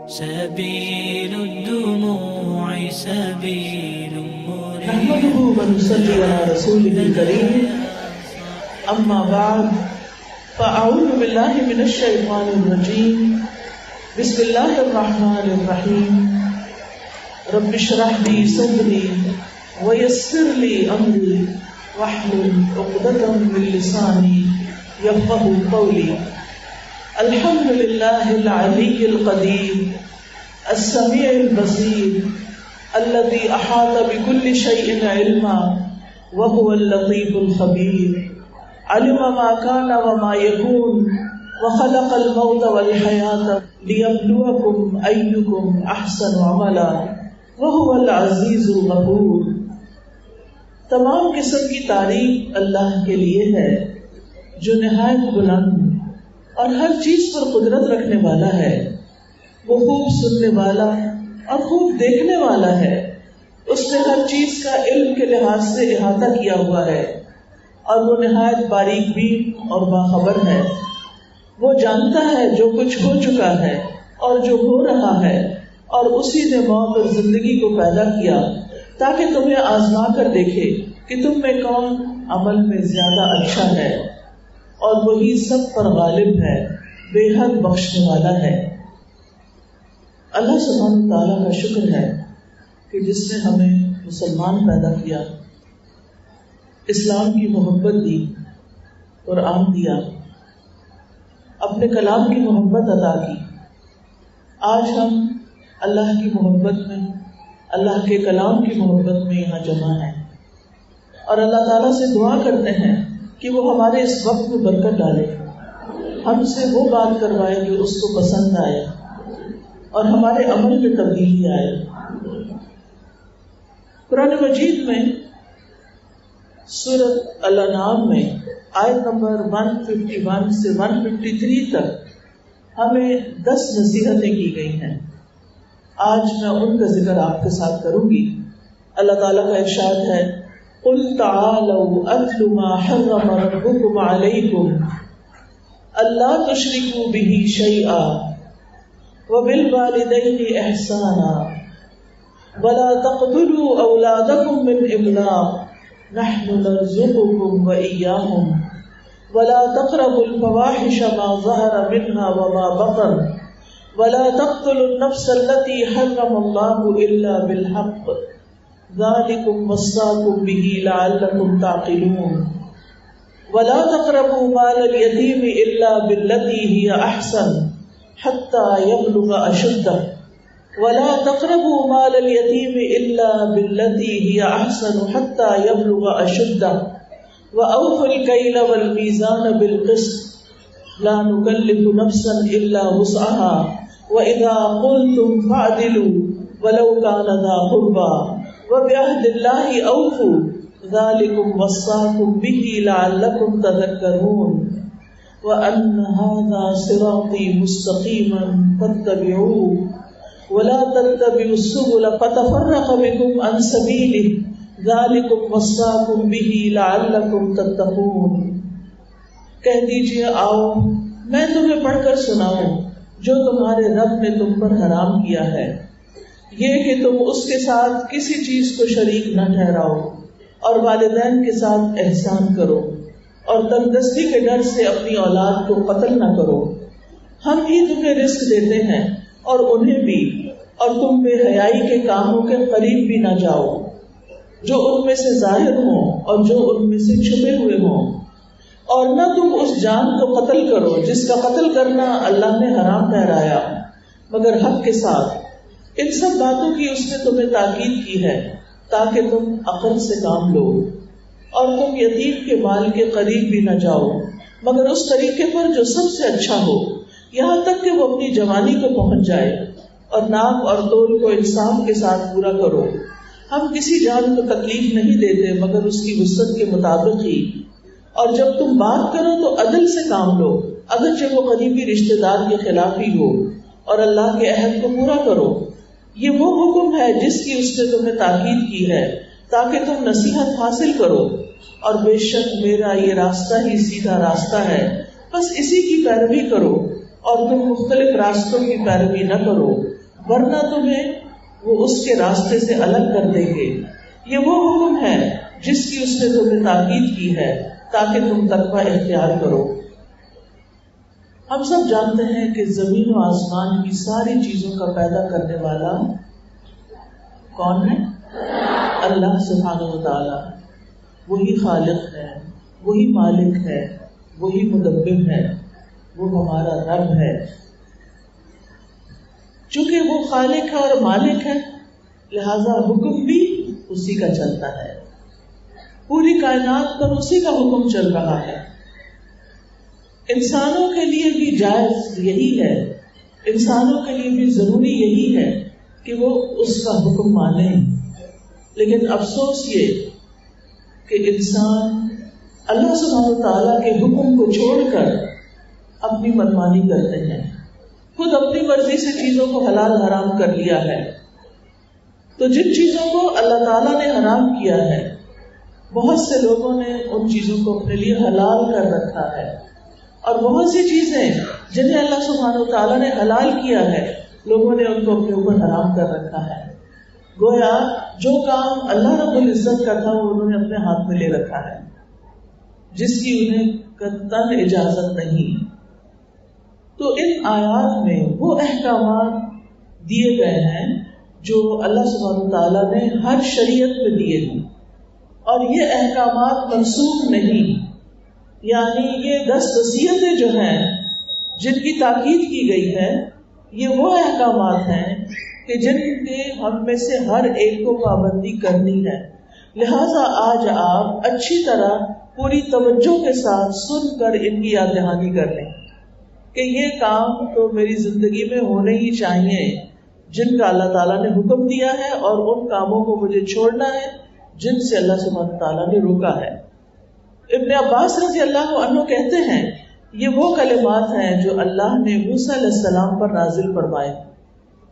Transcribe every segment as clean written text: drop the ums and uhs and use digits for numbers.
سبيل الدموع سبيل مريح. نحمده ونصلي على رسوله الكريم. أما بعد فأعوذ بالله من الشيطان الرجيم. بسم الله الرحمن الرحيم. رب اشرح لي صدري ويسر لي أمري واحلل عقدة من لساني يفقهوا قولي. الحمد لله العلي القدير السميع البصير الذي أحاط بكل شيء علما وهو اللطيف الخبير. علم ما كان وما يكون وخلق الموت والحياة ليبلوكم أيكم أحسن عملا وهو العزيز الغفور. تمام قسم کی تعریف اللہ کے لیے ہے جو نہایت بلند اور ہر چیز پر قدرت رکھنے والا ہے. وہ خوب سننے والا اور خوب دیکھنے والا ہے. اس نے ہر چیز کا علم کے لحاظ سے احاطہ کیا ہوا ہے اور وہ نہایت باریک بین اور باخبر ہے. وہ جانتا ہے جو کچھ ہو چکا ہے اور جو ہو رہا ہے، اور اسی نے موت اور زندگی کو پیدا کیا تاکہ تمہیں آزما کر دیکھے کہ تم میں کون عمل میں زیادہ اچھا ہے، اور وہی سب پر غالب ہے، بے حد بخشنے والا ہے. اللہ سبحانہ تعالیٰ کا شکر ہے کہ جس نے ہمیں مسلمان پیدا کیا، اسلام کی محبت دی، قرآن دیا، اپنے کلام کی محبت عطا کی. آج ہم اللہ کی محبت میں، اللہ کے کلام کی محبت میں یہاں جمع ہیں، اور اللہ تعالیٰ سے دعا کرتے ہیں کہ وہ ہمارے اس وقت میں برکت ڈالے، ہم سے وہ بات کروائے جو اس کو پسند آئے اور ہمارے عمل میں تبدیلی آئے. قرآن مجید میں سورۃ الانعام میں آیت نمبر 151 سے 153 تک ہمیں 10 نصیحتیں کی گئی ہیں. آج میں ان کا ذکر آپ کے ساتھ کروں گی. اللہ تعالیٰ کا ارشاد ہے، قُلْ تَعَالَوْا أَتْلُ مَا حَرَّمَ رَبُّكُمْ عَلَيْكُمْ أَلَّا تُشْرِكُوا بِهِ شَيْئًا وَبِالْوَالِدَيْنِ إِحْسَانًا وَلَا تَقْتُلُوا أَوْلَادَكُمْ مِنْ إِمْلَاقٍ نَحْنُ نَرْزُقُكُمْ وَإِيَّاهُمْ وَلَا تَقْرَبُوا الْفَوَاحِشَ مَا ظَهَرَ مِنْهَا وَمَا بَطَنَ وَلَا تَقْتُلُوا النَّفْسَ الَّتِي حَرَّمَ اللَّهُ إِلَّا بِالْحَقِّ ذَلِكُمْ وَصَّاكُمْ بِهِ لَعَلَّكُمْ تَعْقِلُونَ وَلَا تَقْرَبُوا مَالَ الْيَتِيمِ إِلَّا بِالَّتِي هِيَ أَحْسَنُ حَتَّى يَبْلُغَ أَشُدَّهُ وَلَا تَقْرَبُوا مَالَ الْيَتِيمِ إِلَّا بِالَّتِي هِيَ أَحْسَنُ حَتَّى يَبْلُغَ أَشُدَّهُ وَأَوْفُوا الْكَيْلَ وَالْمِيزَانَ بِالْقِسْطِ لَا نُكَلِّفُ نَفْسًا إِلَّا وُسْعَهَا وَإِذَا قُلْتُمْ فَاعْدِلُوا وَلَوْ كَانَ ذَا قُرْبَىٰ وَبِعَهْدِ اللَّهِ أَوْفُوا ذَلِكُمْ وَصَّاكُمْ بِهِ لَعَلَّكُمْ تَذَكَّرُونَ وَأَنَّ هَٰذَا صِرَاطِي مُسْتَقِيمًا فَاتَّبِعُوهُ وَلَا تَتَّبِعُوا السُّبُلَ فَتَفَرَّقَ بِكُمْ عَن سَبِيلِهِ ذَلِكُمْ وَصَّاكُمْ بِهِ لَعَلَّكُمْ تَتَّقُونَ. کہہ دیجیے، آؤ میں تمہیں پڑھ کر سناؤں جو تمہارے رب نے تم پر حرام کیا ہے، یہ کہ تم اس کے ساتھ کسی چیز کو شریک نہ ٹھہراؤ، اور والدین کے ساتھ احسان کرو، اور تنگدستی کے ڈر سے اپنی اولاد کو قتل نہ کرو. ہم ہی تمہیں رزق دیتے ہیں اور انہیں بھی، اور تم بے حیائی کے کاموں کے قریب بھی نہ جاؤ، جو ان میں سے ظاہر ہوں اور جو ان میں سے چھپے ہوئے ہوں. اور نہ تم اس جان کو قتل کرو جس کا قتل کرنا اللہ نے حرام ٹھہرایا مگر حق کے ساتھ. ان سب باتوں کی اس نے تمہیں تاکید کی ہے تاکہ تم عقل سے کام لو، اور تم یتیم کے مال کے قریب بھی نہ جاؤ مگر اس طریقے پر جو سب سے اچھا ہو، یہاں تک کہ وہ اپنی جوانی کو پہنچ جائے. اور ناپ اور تول کو انصاف کے ساتھ پورا کرو. ہم کسی جان کو تکلیف نہیں دیتے مگر اس کی وسعت کے مطابق ہی. اور جب تم بات کرو تو عدل سے کام لو، اگرچہ وہ قریبی رشتے دار کے خلاف ہی ہو، اور اللہ کے عہد کو پورا کرو. یہ وہ حکم ہے جس کی اس نے تمہیں تاکید کی ہے تاکہ تم نصیحت حاصل کرو. اور بے شک میرا یہ راستہ ہی سیدھا راستہ ہے، بس اسی کی پیروی کرو. اور تم مختلف راستوں کی پیروی نہ کرو ورنہ تمہیں وہ اس کے راستے سے الگ کر دیں گے. یہ وہ حکم ہے جس کی اس نے تمہیں تاکید کی ہے تاکہ تم تقوی اختیار کرو. ہم سب جانتے ہیں کہ زمین و آسمان کی ساری چیزوں کا پیدا کرنے والا کون ہے؟ اللہ سبحانہ و تعالی. وہی خالق ہے، وہی مالک ہے، وہی مدبر ہے، وہ ہمارا رب ہے. چونکہ وہ خالق ہے اور مالک ہے لہذا حکم بھی اسی کا چلتا ہے. پوری کائنات پر اسی کا حکم چل رہا ہے. انسانوں کے لیے بھی جائز یہی ہے، انسانوں کے لیے بھی ضروری یہی ہے کہ وہ اس کا حکم مانیں. لیکن افسوس یہ کہ انسان اللہ سبحانہ وتعالیٰ کے حکم کو چھوڑ کر اپنی منمانی کرتے ہیں، خود اپنی مرضی سے چیزوں کو حلال حرام کر لیا ہے. تو جن چیزوں کو اللہ تعالیٰ نے حرام کیا ہے بہت سے لوگوں نے ان چیزوں کو اپنے لیے حلال کر رکھا ہے، اور بہت سی چیزیں جنہیں اللہ سبحانہ وتعالیٰ نے حلال کیا ہے لوگوں نے ان کو اپنے اوپر حرام کر رکھا ہے. گویا جو کام اللہ رب العزت کا تھا وہ انہوں نے اپنے ہاتھ میں لے رکھا ہے جس کی انہیں قطعاً اجازت نہیں. تو ان آیات میں وہ احکامات دیے گئے ہیں جو اللہ سبحانہ وتعالیٰ نے ہر شریعت میں دیے ہیں، اور یہ احکامات منسوخ نہیں. یعنی یہ 10 وصیتیں جو ہیں جن کی تاکید کی گئی ہے یہ وہ احکامات ہیں کہ جن کے ہم میں سے ہر ایک کو پابندی کرنی ہے. لہذا آج آپ اچھی طرح پوری توجہ کے ساتھ سن کر ان کی یاد دہانی کر لیں کہ یہ کام تو میری زندگی میں ہونے ہی چاہیے جن کا اللہ تعالیٰ نے حکم دیا ہے، اور ان کاموں کو مجھے چھوڑنا ہے جن سے اللہ سبحانہ تعالیٰ نے روکا ہے. ابن عباس رضی اللہ عنہ کہتے ہیں یہ وہ کلمات ہیں جو اللہ نے موسیٰ علیہ السلام پر نازل فرمائے،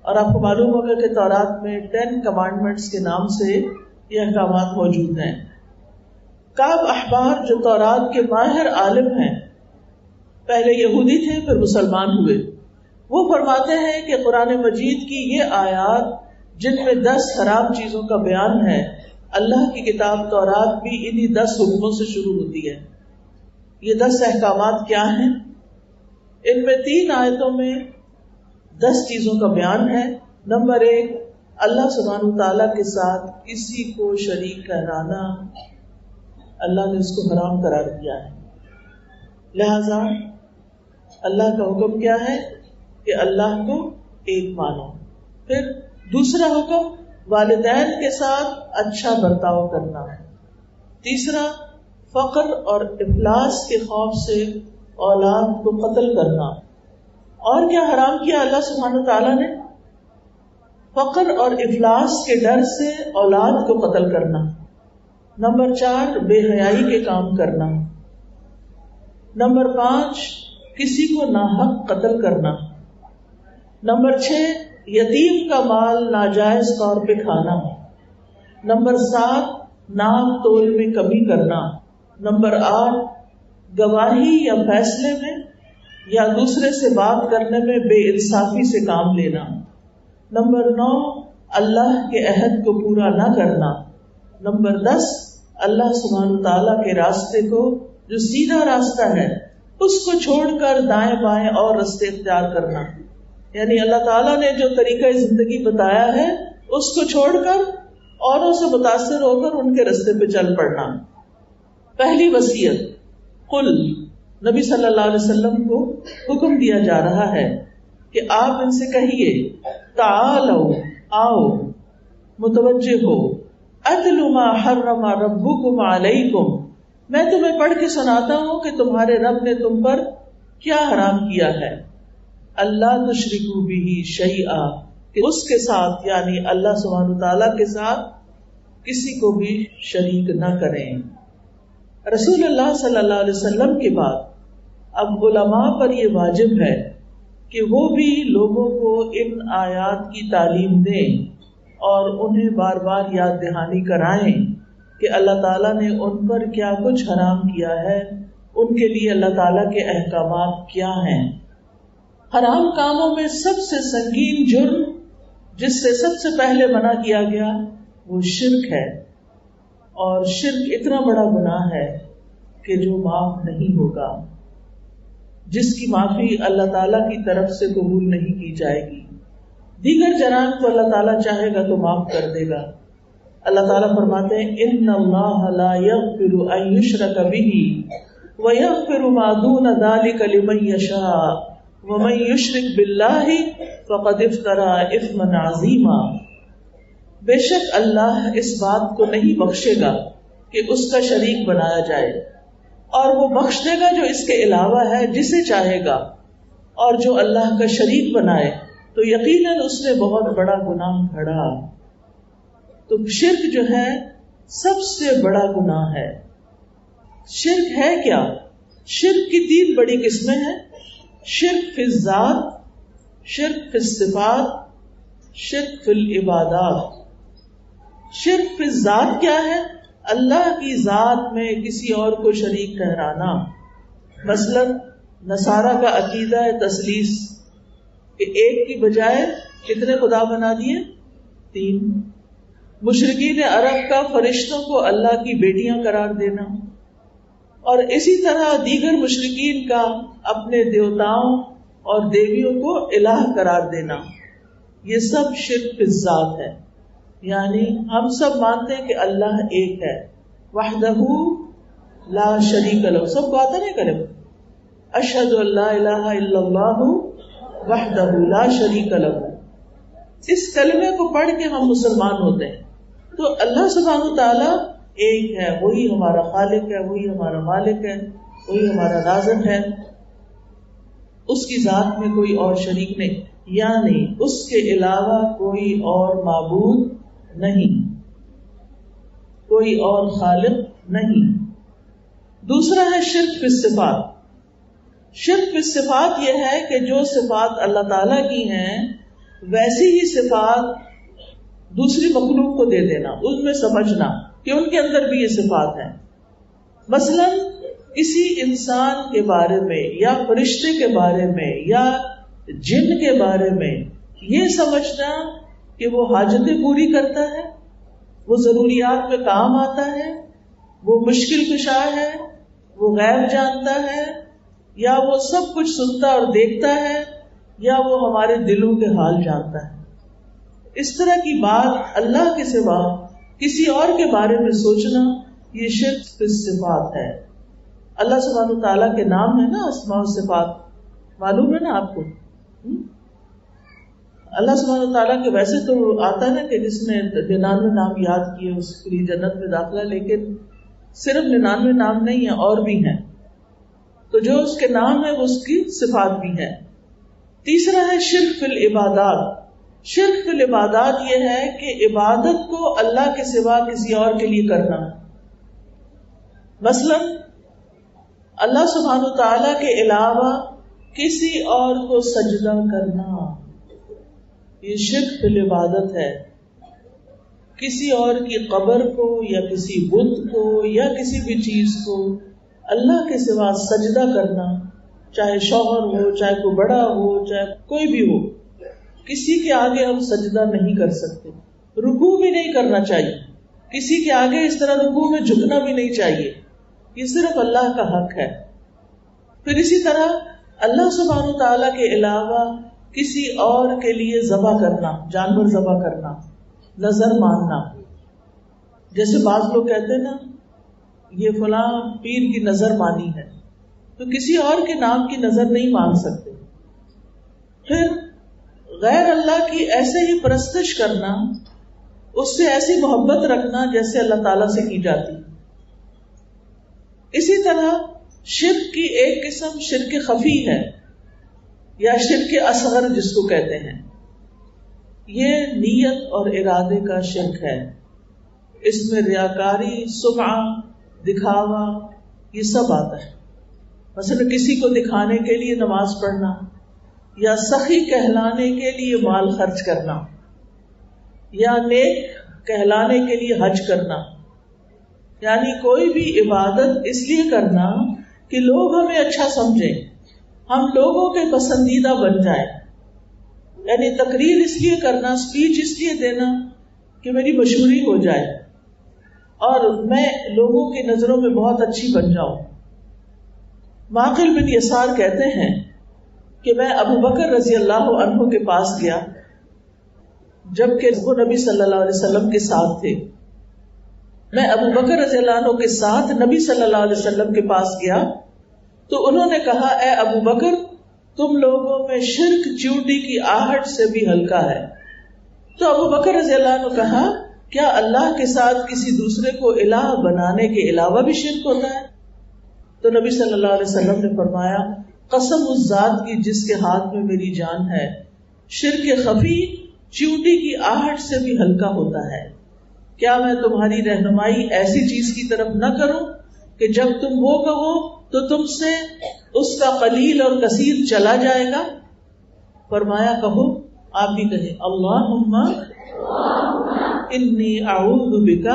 اور آپ کو معلوم ہوگا کہ تورات میں 10 کمانڈمنٹس کے نام سے یہ احکامات موجود ہیں. کعب احبار جو تورات کے ماہر عالم ہیں، پہلے یہودی تھے پھر مسلمان ہوئے، وہ فرماتے ہیں کہ قرآن مجید کی یہ آیات جن میں 10 حرام چیزوں کا بیان ہے، اللہ کی کتاب تورات بھی انہی 10 حکموں سے شروع ہوتی ہے. یہ 10 احکامات کیا ہیں؟ ان میں 3 آیتوں میں 10 چیزوں کا بیان ہے. نمبر 1، اللہ سبحانہ تعالیٰ کے ساتھ کسی کو شریک ٹھہرانا اللہ نے اس کو حرام قرار دیا ہے. لہذا اللہ کا حکم کیا ہے کہ اللہ کو ایک مانو. پھر دوسرا حکم والدین کے ساتھ اچھا برتاؤ کرنا. تیسرا، فقر اور افلاس کے خوف سے اولاد کو قتل کرنا. اور کیا حرام کیا اللہ سبحانہ تعالیٰ نے؟ فقر اور افلاس کے ڈر سے اولاد کو قتل کرنا. نمبر 4، بے حیائی کے کام کرنا. نمبر 5، کسی کو ناحق قتل کرنا. نمبر 6، یتیم کا مال ناجائز طور پہ کھانا. نمبر 7، نام تول میں کمی کرنا. نمبر 8، گواہی یا فیصلے میں یا دوسرے سے بات کرنے میں بے انصافی سے کام لینا. نمبر 9، اللہ کے عہد کو پورا نہ کرنا. نمبر 10، اللہ سبحانہ تعالیٰ کے راستے کو جو سیدھا راستہ ہے اس کو چھوڑ کر دائیں بائیں اور راستے اختیار کرنا. یعنی اللہ تعالیٰ نے جو طریقہ زندگی بتایا ہے اس کو چھوڑ کر اوروں سے متاثر ہو کر ان کے راستے پہ چل پڑنا. پہلی وصیت، قل، نبی صلی اللہ علیہ وسلم کو حکم دیا جا رہا ہے کہ آپ ان سے کہیے تعالو، آؤ، متوجہ ہو، اتل ما حرم ربکم علیکم، میں تمہیں پڑھ کے سناتا ہوں کہ تمہارے رب نے تم پر کیا حرام کیا ہے. اللہ تشرکوا بہ شیئا، کہ اس کے ساتھ یعنی اللہ سبحانہ تعالیٰ کے ساتھ کسی کو بھی شریک نہ کریں. رسول اللہ صلی اللہ علیہ وسلم کے بعد اب علماء پر یہ واجب ہے کہ وہ بھی لوگوں کو ان آیات کی تعلیم دیں اور انہیں بار بار یاد دہانی کرائیں کہ اللہ تعالیٰ نے ان پر کیا کچھ حرام کیا ہے، ان کے لیے اللہ تعالیٰ کے احکامات کیا ہیں. حرام کاموں میں سب سے سنگین جرم جس سے سب سے پہلے منع کیا گیا وہ شرک ہے، اور شرک اتنا بڑا گناہ ہے کہ جو معاف نہیں ہوگا، جس کی معافی اللہ تعالیٰ کی طرف سے قبول نہیں کی جائے گی۔ دیگر جرائم تو اللہ تعالیٰ چاہے گا تو معاف کر دے گا۔ اللہ تعالیٰ فرماتے ہیں ان اللہ لا یغفر ان یشرک بہ ویغفر ما دون ذلک لمن یشاء ومن یشرک باللہ فقد افتری اثما عظیما۔ بے شک اللہ اس بات کو نہیں بخشے گا کہ اس کا شریک بنایا جائے، اور وہ بخش دے گا جو اس کے علاوہ ہے جسے چاہے گا، اور جو اللہ کا شریک بنائے تو یقیناً اس نے بہت بڑا گناہ کھڑا۔ تو شرک جو ہے سب سے بڑا گناہ ہے۔ شرک ہے کیا؟ شرک کی 3 بڑی قسمیں ہیں، شرک فی الذات، شرک فی الصفات، شرک فی العبادات۔ شرک فی الذات کیا ہے؟ اللہ کی ذات میں کسی اور کو شریک ٹھہرانا۔ مثلا نصارہ کا عقیدہ ہے تثلیث، کہ ایک کی بجائے کتنے خدا بنا دیے؟ 3۔ مشرکین عرب کا فرشتوں کو اللہ کی بیٹیاں قرار دینا، اور اسی طرح دیگر مشرکین کا اپنے دیوتاؤں اور دیویوں کو الہ قرار دینا، یہ سب شرک فی الذات ہے۔ یعنی ہم سب مانتے ہیں کہ اللہ ایک ہے، وحدہ لا شریک لہ، سب کو آتا نہیں کرے، اشہد ان لا الہ الا اللہ وحدہ لا شریک لہ۔ اس کلمے کو پڑھ کے ہم مسلمان ہوتے ہیں۔ تو اللہ سبحانہ وتعالیٰ ایک ہے، وہی ہمارا خالق ہے، وہی ہمارا مالک ہے، وہی ہمارا رازق ہے، اس کی ذات میں کوئی اور شریک نہیں، یعنی اس کے علاوہ کوئی اور معبود نہیں، کوئی اور خالق نہیں۔ دوسرا ہے شرک فی الصفات۔ شرک فی الصفات یہ ہے کہ جو صفات اللہ تعالیٰ کی ہیں ویسی ہی صفات دوسری مخلوق کو دے دینا، ان میں سمجھنا کہ ان کے اندر بھی یہ صفات ہیں۔ مثلا کسی انسان کے بارے میں یا فرشتے کے بارے میں یا جن کے بارے میں یہ سمجھنا کہ وہ حاجتیں پوری کرتا ہے، وہ ضروریات میں کام آتا ہے، وہ مشکل کشا ہے، وہ غیب جانتا ہے، یا وہ سب کچھ سنتا اور دیکھتا ہے، یا وہ ہمارے دلوں کے حال جانتا ہے۔ اس طرح کی بات اللہ کے سوا کسی اور کے بارے میں سوچنا یہ شرک فی الصفات ہے۔ اللہ سبحانہ وتعالیٰ کے نام ہے نا اسماء و صفات، معلوم ہے نا آپ کو؟ اللہ سبحانہ وتعالیٰ کے ویسے تو آتا ہے نا کہ جس نے 99 نام یاد کیے اس کے لیے جنت میں داخلہ، لیکن صرف 99 نام نہیں ہیں، اور بھی ہیں۔ تو جو اس کے نام ہے وہ اس کی صفات بھی ہیں۔ تیسرا ہے شرک فی العبادات۔ شرک فی العبادات یہ ہے کہ عبادت کو اللہ کے سوا کسی اور کے لیے کرنا۔ مثلا اللہ سبحانہ وتعالیٰ کے علاوہ کسی اور کو سجدہ کرنا، یہ شرک فی العبادت ہے۔ کسی اور کی قبر کو یا کسی بت کو یا کسی بھی چیز کو اللہ کے سوا سجدہ کرنا، چاہے شوہر ہو، چاہے کوئی بڑا ہو، چاہے کوئی بھی ہو، کسی کے آگے ہم سجدہ نہیں کر سکتے، رکوع بھی نہیں کرنا چاہیے، کسی کے آگے اس طرح رکوع میں جھکنا بھی نہیں چاہیے، یہ صرف اللہ کا حق ہے۔ پھر اسی طرح اللہ سبحانہ تعالیٰ کے علاوہ کسی اور کے لیے ذبح کرنا، جانور ذبح کرنا، نظر ماننا، جیسے بعض لوگ کہتے ہیں نا یہ فلاں پیر کی نظر مانی ہے، تو کسی اور کے نام کی نظر نہیں مان سکتے۔ پھر غیر اللہ کی ایسے ہی پرستش کرنا، اس سے ایسی محبت رکھنا جیسے اللہ تعالیٰ سے کی جاتی۔ اسی طرح شرک کی ایک قسم شرک خفی ہے یا شرک اصغر جس کو کہتے ہیں، یہ نیت اور ارادے کا شرک ہے۔ اس میں ریاکاری، سمعہ، دکھاوا، یہ سب آتا ہے۔ مثلا کسی کو دکھانے کے لیے نماز پڑھنا، یا سخی کہلانے کے لیے مال خرچ کرنا، یا نیک کہلانے کے لیے حج کرنا، یعنی کوئی بھی عبادت اس لیے کرنا کہ لوگ ہمیں اچھا سمجھیں، ہم لوگوں کے پسندیدہ بن جائیں. یعنی تقریر اس لیے کرنا، اسپیچ اس لیے دینا کہ میری مشہوری ہو جائے اور میں لوگوں کی نظروں میں بہت اچھی بن جاؤں. معقل بن یسار کہتے ہیں کہ میں ابو بکر رضی اللہ عنہ کے پاس گیا جبکہ وہ نبی صلی اللہ علیہ وسلم کے ساتھ تھے. میں ابو بکر رضی اللہ عنہ کے ساتھ نبی صلی اللہ علیہ وسلم کے پاس گیا تو انہوں نے کہا، اے ابو بکر، تم لوگوں میں شرک چیونٹی کی آہٹ سے بھی ہلکا ہے. تو ابو بکر رضی اللہ عنہ کہا، کیا اللہ کے ساتھ کسی دوسرے کو الہ بنانے کے علاوہ بھی شرک ہوتا ہے؟ تو نبی صلی اللہ علیہ وسلم نے فرمایا، قسم اس ذات کی جس کے ہاتھ میں میری جان ہے، شرک خفی چیونٹی کی آہٹ سے بھی ہلکا ہوتا ہے. کیا میں تمہاری رہنمائی ایسی چیز کی طرف نہ کروں کہ جب تم وہ کہو تو تم سے اس کا قلیل اور کثیر چلا جائے گا؟ فرمایا، کہو. آپ بھی کہیں، اللہم انی اعوذ بک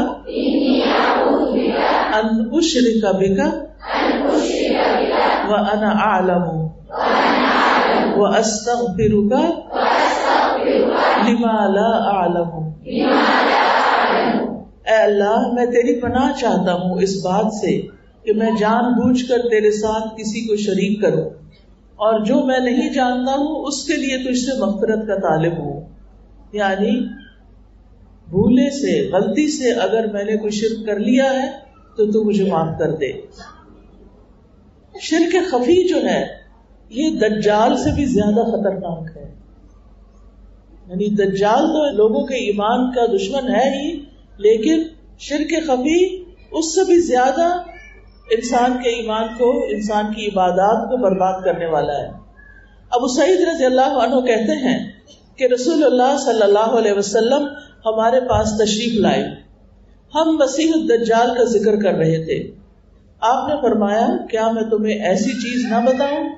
ان اشرک بک وانا اعلم واستغفرک لما لا اعلم. اے اللہ، میں تیری پناہ چاہتا ہوں اس بات سے کہ میں جان بوجھ کر تیرے ساتھ کسی کو شریک کروں، اور جو میں نہیں جانتا ہوں اس کے لیے تجھ سے مغفرت کا طالب ہوں. یعنی بھولے سے، غلطی سے اگر میں نے کوئی شرک کر لیا ہے تو تو مجھے معاف کر دے. شرک خفی جو ہے یہ دجال سے بھی زیادہ خطرناک ہے. یعنی دجال تو لوگوں کے ایمان کا دشمن ہے ہی، لیکن شرک خفی اس سے بھی زیادہ انسان کے ایمان کو، انسان کی عبادات کو برباد کرنے والا ہے. ابو سعید رضی اللہ عنہ کہتے ہیں کہ رسول اللہ صلی اللہ علیہ وسلم ہمارے پاس تشریف لائے. ہم مسیح الدجال کا ذکر کر رہے تھے. آپ نے فرمایا، کیا میں تمہیں ایسی چیز نہ بتاؤں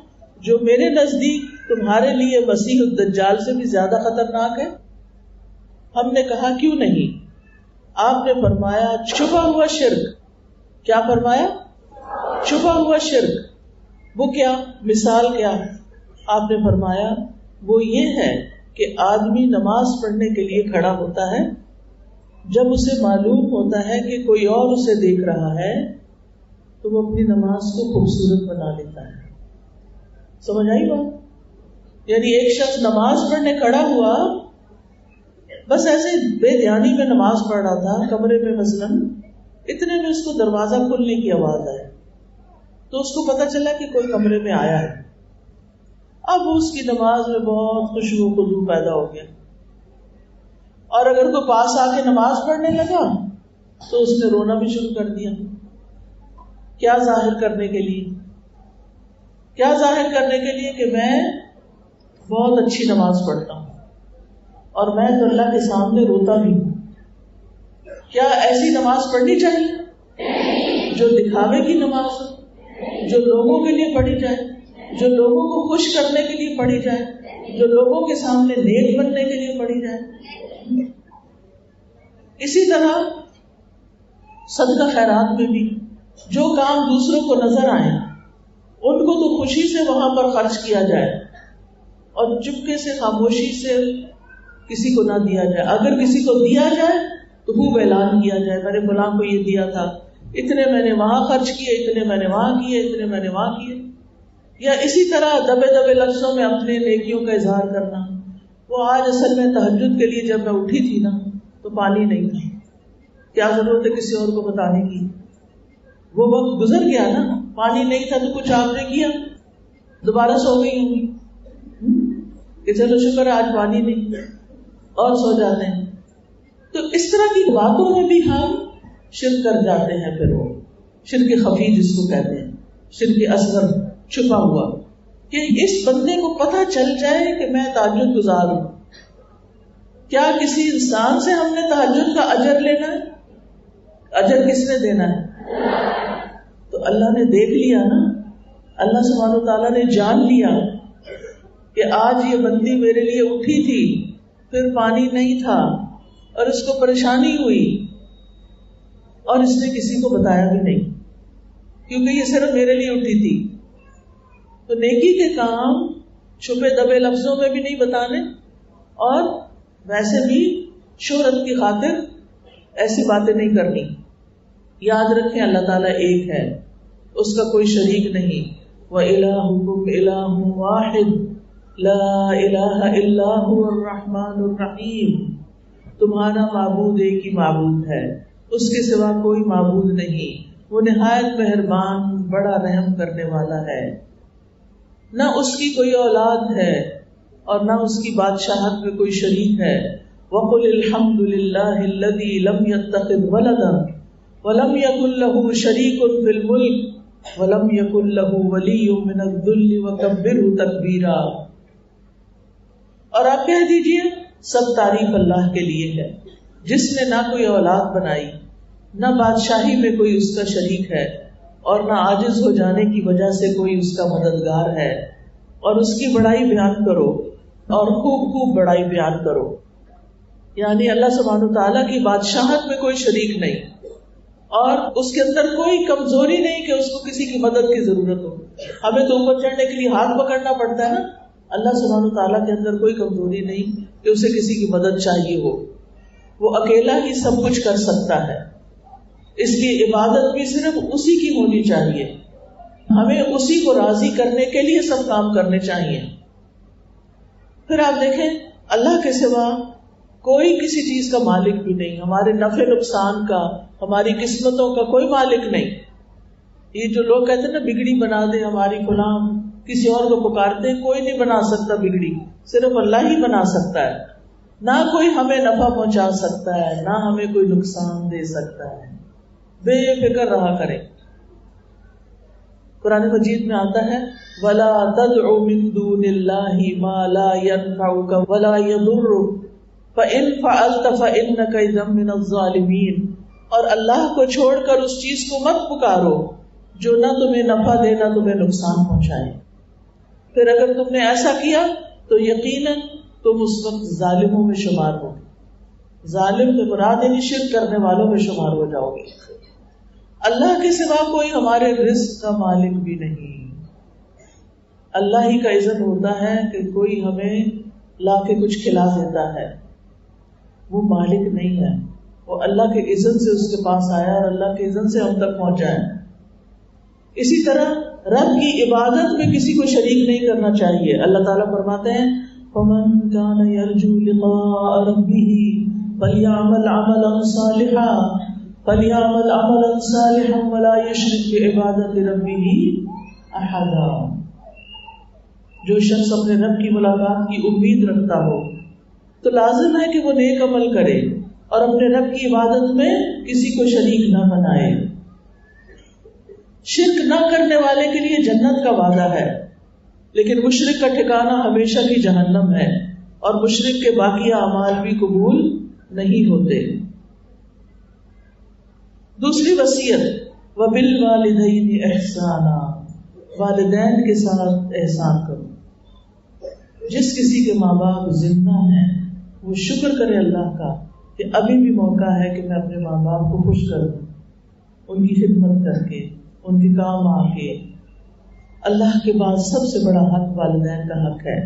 جو میرے نزدیک تمہارے لیے مسیح الدجال سے بھی زیادہ خطرناک ہے؟ ہم نے کہا، کیوں نہیں؟ آپ نے فرمایا، چھپا ہوا شرک. کیا فرمایا؟ چھپا ہوا شرک. وہ کیا؟ مثال کیا؟ آپ نے فرمایا، وہ یہ ہے کہ آدمی نماز پڑھنے کے لیے کھڑا ہوتا ہے، جب اسے معلوم ہوتا ہے کہ کوئی اور اسے دیکھ رہا ہے تو وہ اپنی نماز کو خوبصورت بنا لیتا ہے. سمجھ آئی بات؟ یعنی ایک شخص نماز پڑھنے کھڑا ہوا، بس ایسے بے دھیانی میں نماز پڑھ رہا تھا کمرے میں مثلاً، اتنے میں اس کو دروازہ کھلنے کی آواز آئی تو اس کو پتا چلا کہ کوئی کمرے میں آیا ہے. اب اس کی نماز میں بہت خوشبو خضو پیدا ہو گیا، اور اگر کوئی پاس آ کے نماز پڑھنے لگا تو اس نے رونا بھی شروع کر دیا. کیا ظاہر کرنے کے لیے؟ کیا ظاہر کرنے کے لیے کہ میں بہت اچھی نماز پڑھتا ہوں اور میں تو اللہ کے سامنے روتا بھی ہوں. کیا ایسی نماز پڑھنی چاہیے جو دکھاوے کی نماز ہو، جو لوگوں کے لیے پڑھی جائے، جو لوگوں کو خوش کرنے کے لیے پڑھی جائے، جو لوگوں کے سامنے نیک بننے کے لیے پڑھی جائے؟ اسی طرح صدقہ خیرات میں بھی جو کام دوسروں کو نظر آئے ان کو تو خوشی سے وہاں پر خرچ کیا جائے اور چپکے سے، خاموشی سے کسی کو نہ دیا جائے. اگر کسی کو دیا جائے تو خوب اعلان کیا جائے، میں نے فلاں کو یہ دیا تھا، اتنے میں نے وہاں خرچ کیے، اتنے میں نے وہاں کیے، اتنے میں نے وہاں کیے. یا اسی طرح دبے دبے لفظوں میں اپنے نیکیوں کا اظہار کرنا. وہ آج اصل میں تہجد کے لیے جب میں اٹھی تھی نا تو پانی نہیں تھا، کیا ضرورت ہے کسی اور کو بتانے کی؟ وہ وقت گزر گیا نا، پانی نہیں تھا تو کچھ آپ نے کیا، دوبارہ سو گئی ہوں گی کہ چلو شکر آج پانی نہیں، اور سو جاتے ہیں. تو اس طرح کی باتوں میں بھی ہم شرک کر جاتے ہیں. پھر وہ شرک خفی جس کو کہتے ہیں، شرک اصغر چھپا ہوا، کہ اس بندے کو پتہ چل جائے کہ میں تہجد گزار ہوں. کیا کسی انسان سے ہم نے تہجد کا اجر لینا ہے؟ اجر کس نے دینا ہے؟ تو اللہ نے دیکھ لیا نا، اللہ سبحانہ وتعالیٰ نے جان لیا کہ آج یہ بندی میرے لیے اٹھی تھی، پھر پانی نہیں تھا اور اس کو پریشانی ہوئی، اور اس نے کسی کو بتایا بھی نہیں کیونکہ یہ صرف میرے لیے اٹھی تھی. تو نیکی کے کام چھپے دبے لفظوں میں بھی نہیں بتانے، اور ویسے بھی شہرت کی خاطر ایسی باتیں نہیں کرنی. یاد رکھیں اللہ تعالیٰ ایک ہے، اس کا کوئی شریک نہیں. وَإِلَٰهُكُمْ إِلَٰهٌ وَاحِدٌ لَا إِلَٰهَ إِلَّا هُوَ الرَّحْمَٰنُ الرَّحِيمُ. تمہارا معبود ایک ہی معبود ہے، اس کے سوا کوئی معبود نہیں. وہ نہایت مہربان، بڑا رحم کرنے والا ہے. نہ اس کی کوئی اولاد ہے اور نہ اس کی بادشاہت میں کوئی شریک ہے. وَقُلِ الْحَمْدُ لِلَّهِ الَّذِي لَمْ يَتَّخِذْ وَلَدًا وَلَمْ يَكُنْ لَهُ شَرِيكٌ فِي الْمُلْكِ وَلَمْ يَكُنْ لَهُ وَلِيٌّ مِّنَ الذُّلِّ وَكَبِّرْهُ تَكْبِيرًا. اور آپ کہہ دیجئے سب تعریف اللہ کے لیے ہے، جس نے نہ کوئی اولاد بنائی، نہ بادشاہی میں کوئی اس کا شریک ہے، اور نہ عاجز ہو جانے کی وجہ سے کوئی اس کا مددگار ہے. اور اس کی بڑائی بیان کرو اور خوب خوب بڑائی بیان کرو. یعنی اللہ سبحانہ وتعالیٰ کی بادشاہت میں کوئی شریک نہیں، اور اس کے اندر کوئی کمزوری نہیں کہ اس کو کسی کی مدد کی ضرورت ہو. ہمیں تو اوپر چڑھنے کے لیے ہاتھ پکڑنا پڑتا ہے نا، اللہ سبحانہ وتعالیٰ کے اندر کوئی کمزوری نہیں کہ اسے کسی کی مدد چاہیے ہو. وہ اکیلا ہی سب کچھ کر سکتا ہے. اس کی عبادت بھی صرف اسی کی ہونی چاہیے. ہمیں اسی کو راضی کرنے کے لیے سب کام کرنے چاہیے. پھر آپ دیکھیں اللہ کے سوا کوئی کسی چیز کا مالک بھی نہیں. ہمارے نفع نقصان کا، ہماری قسمتوں کا کوئی مالک نہیں. یہ جو لوگ کہتے ہیں نا بگڑی بنا دے ہماری، غلام کسی اور کو پکارتے ہیں، کوئی نہیں بنا سکتا بگڑی، صرف اللہ ہی بنا سکتا ہے. نہ کوئی ہمیں نفع پہنچا سکتا ہے، نہ ہمیں کوئی نقصان دے سکتا ہے. بے فکر رہا کریں. قرآن مجید میں آتا ہے وَلَا تَدْعُ مِن دُونِ اللَّهِ مَا لَا يَنفَعُكَ وَلَا يَضُرُّكَ فَإِن فَعَلْتَ فَإِنَّكَ إِذًا مِّنَ الظَّالِمِينَ. اور اللہ کو چھوڑ کر اس چیز کو مت پکارو جو نہ تمہیں نفع دے نہ تمہیں نقصان پہنچائے. پھر اگر تم نے ایسا کیا تو یقیناً تم اس وقت ظالموں میں شمار ہو. ظالم سے مراد یعنی شرک کرنے والوں میں شمار ہو جاؤ گے. اللہ کے سوا کوئی ہمارے رزق کا مالک بھی نہیں. اللہ ہی کا اذن ہوتا ہے کہ کوئی ہمیں لا کے کچھ کھلا دیتا ہے، وہ مالک نہیں ہے. وہ اللہ کے اذن سے اس کے پاس آیا اور اللہ کے اذن سے ہم تک پہنچا ہے. اسی طرح رب کی عبادت میں کسی کو شریک نہیں کرنا چاہیے. اللہ تعالیٰ فرماتے ہیں فَمَن كَانَ يَرْجُو لِقَاءَ رَبِّهِ فَلْيَعْمَلْ عَمَلًا صَالِحًا وَلَا يُشْرِكْ بِعِبَادَةِ رَبِّهِ أَحَدًا. جو شخص اپنے رب کی ملاقات کی امید رکھتا ہو تو لازم ہے کہ وہ نیک عمل کرے اور اپنے رب کی عبادت میں کسی کو شریک نہ بنائے. شرک نہ کرنے والے کے لیے جنت کا وعدہ ہے، لیکن مشرک کا ٹھکانہ ہمیشہ کی جہنم ہے، اور مشرک کے باقی اعمال بھی قبول نہیں ہوتے. دوسری وصیت وَبِالْوَالِدَيْنِ إِحْسَانًا، والدین کے ساتھ احسان کرو. جس کسی کے ماں باپ زندہ ہیں وہ شکر کرے اللہ کا کہ ابھی بھی موقع ہے کہ میں اپنے ماں باپ کو خوش کر دوں، ان کی خدمت کر کے، ان کے کام آ کے. اللہ کے بعد سب سے بڑا حق والدین کا حق ہے.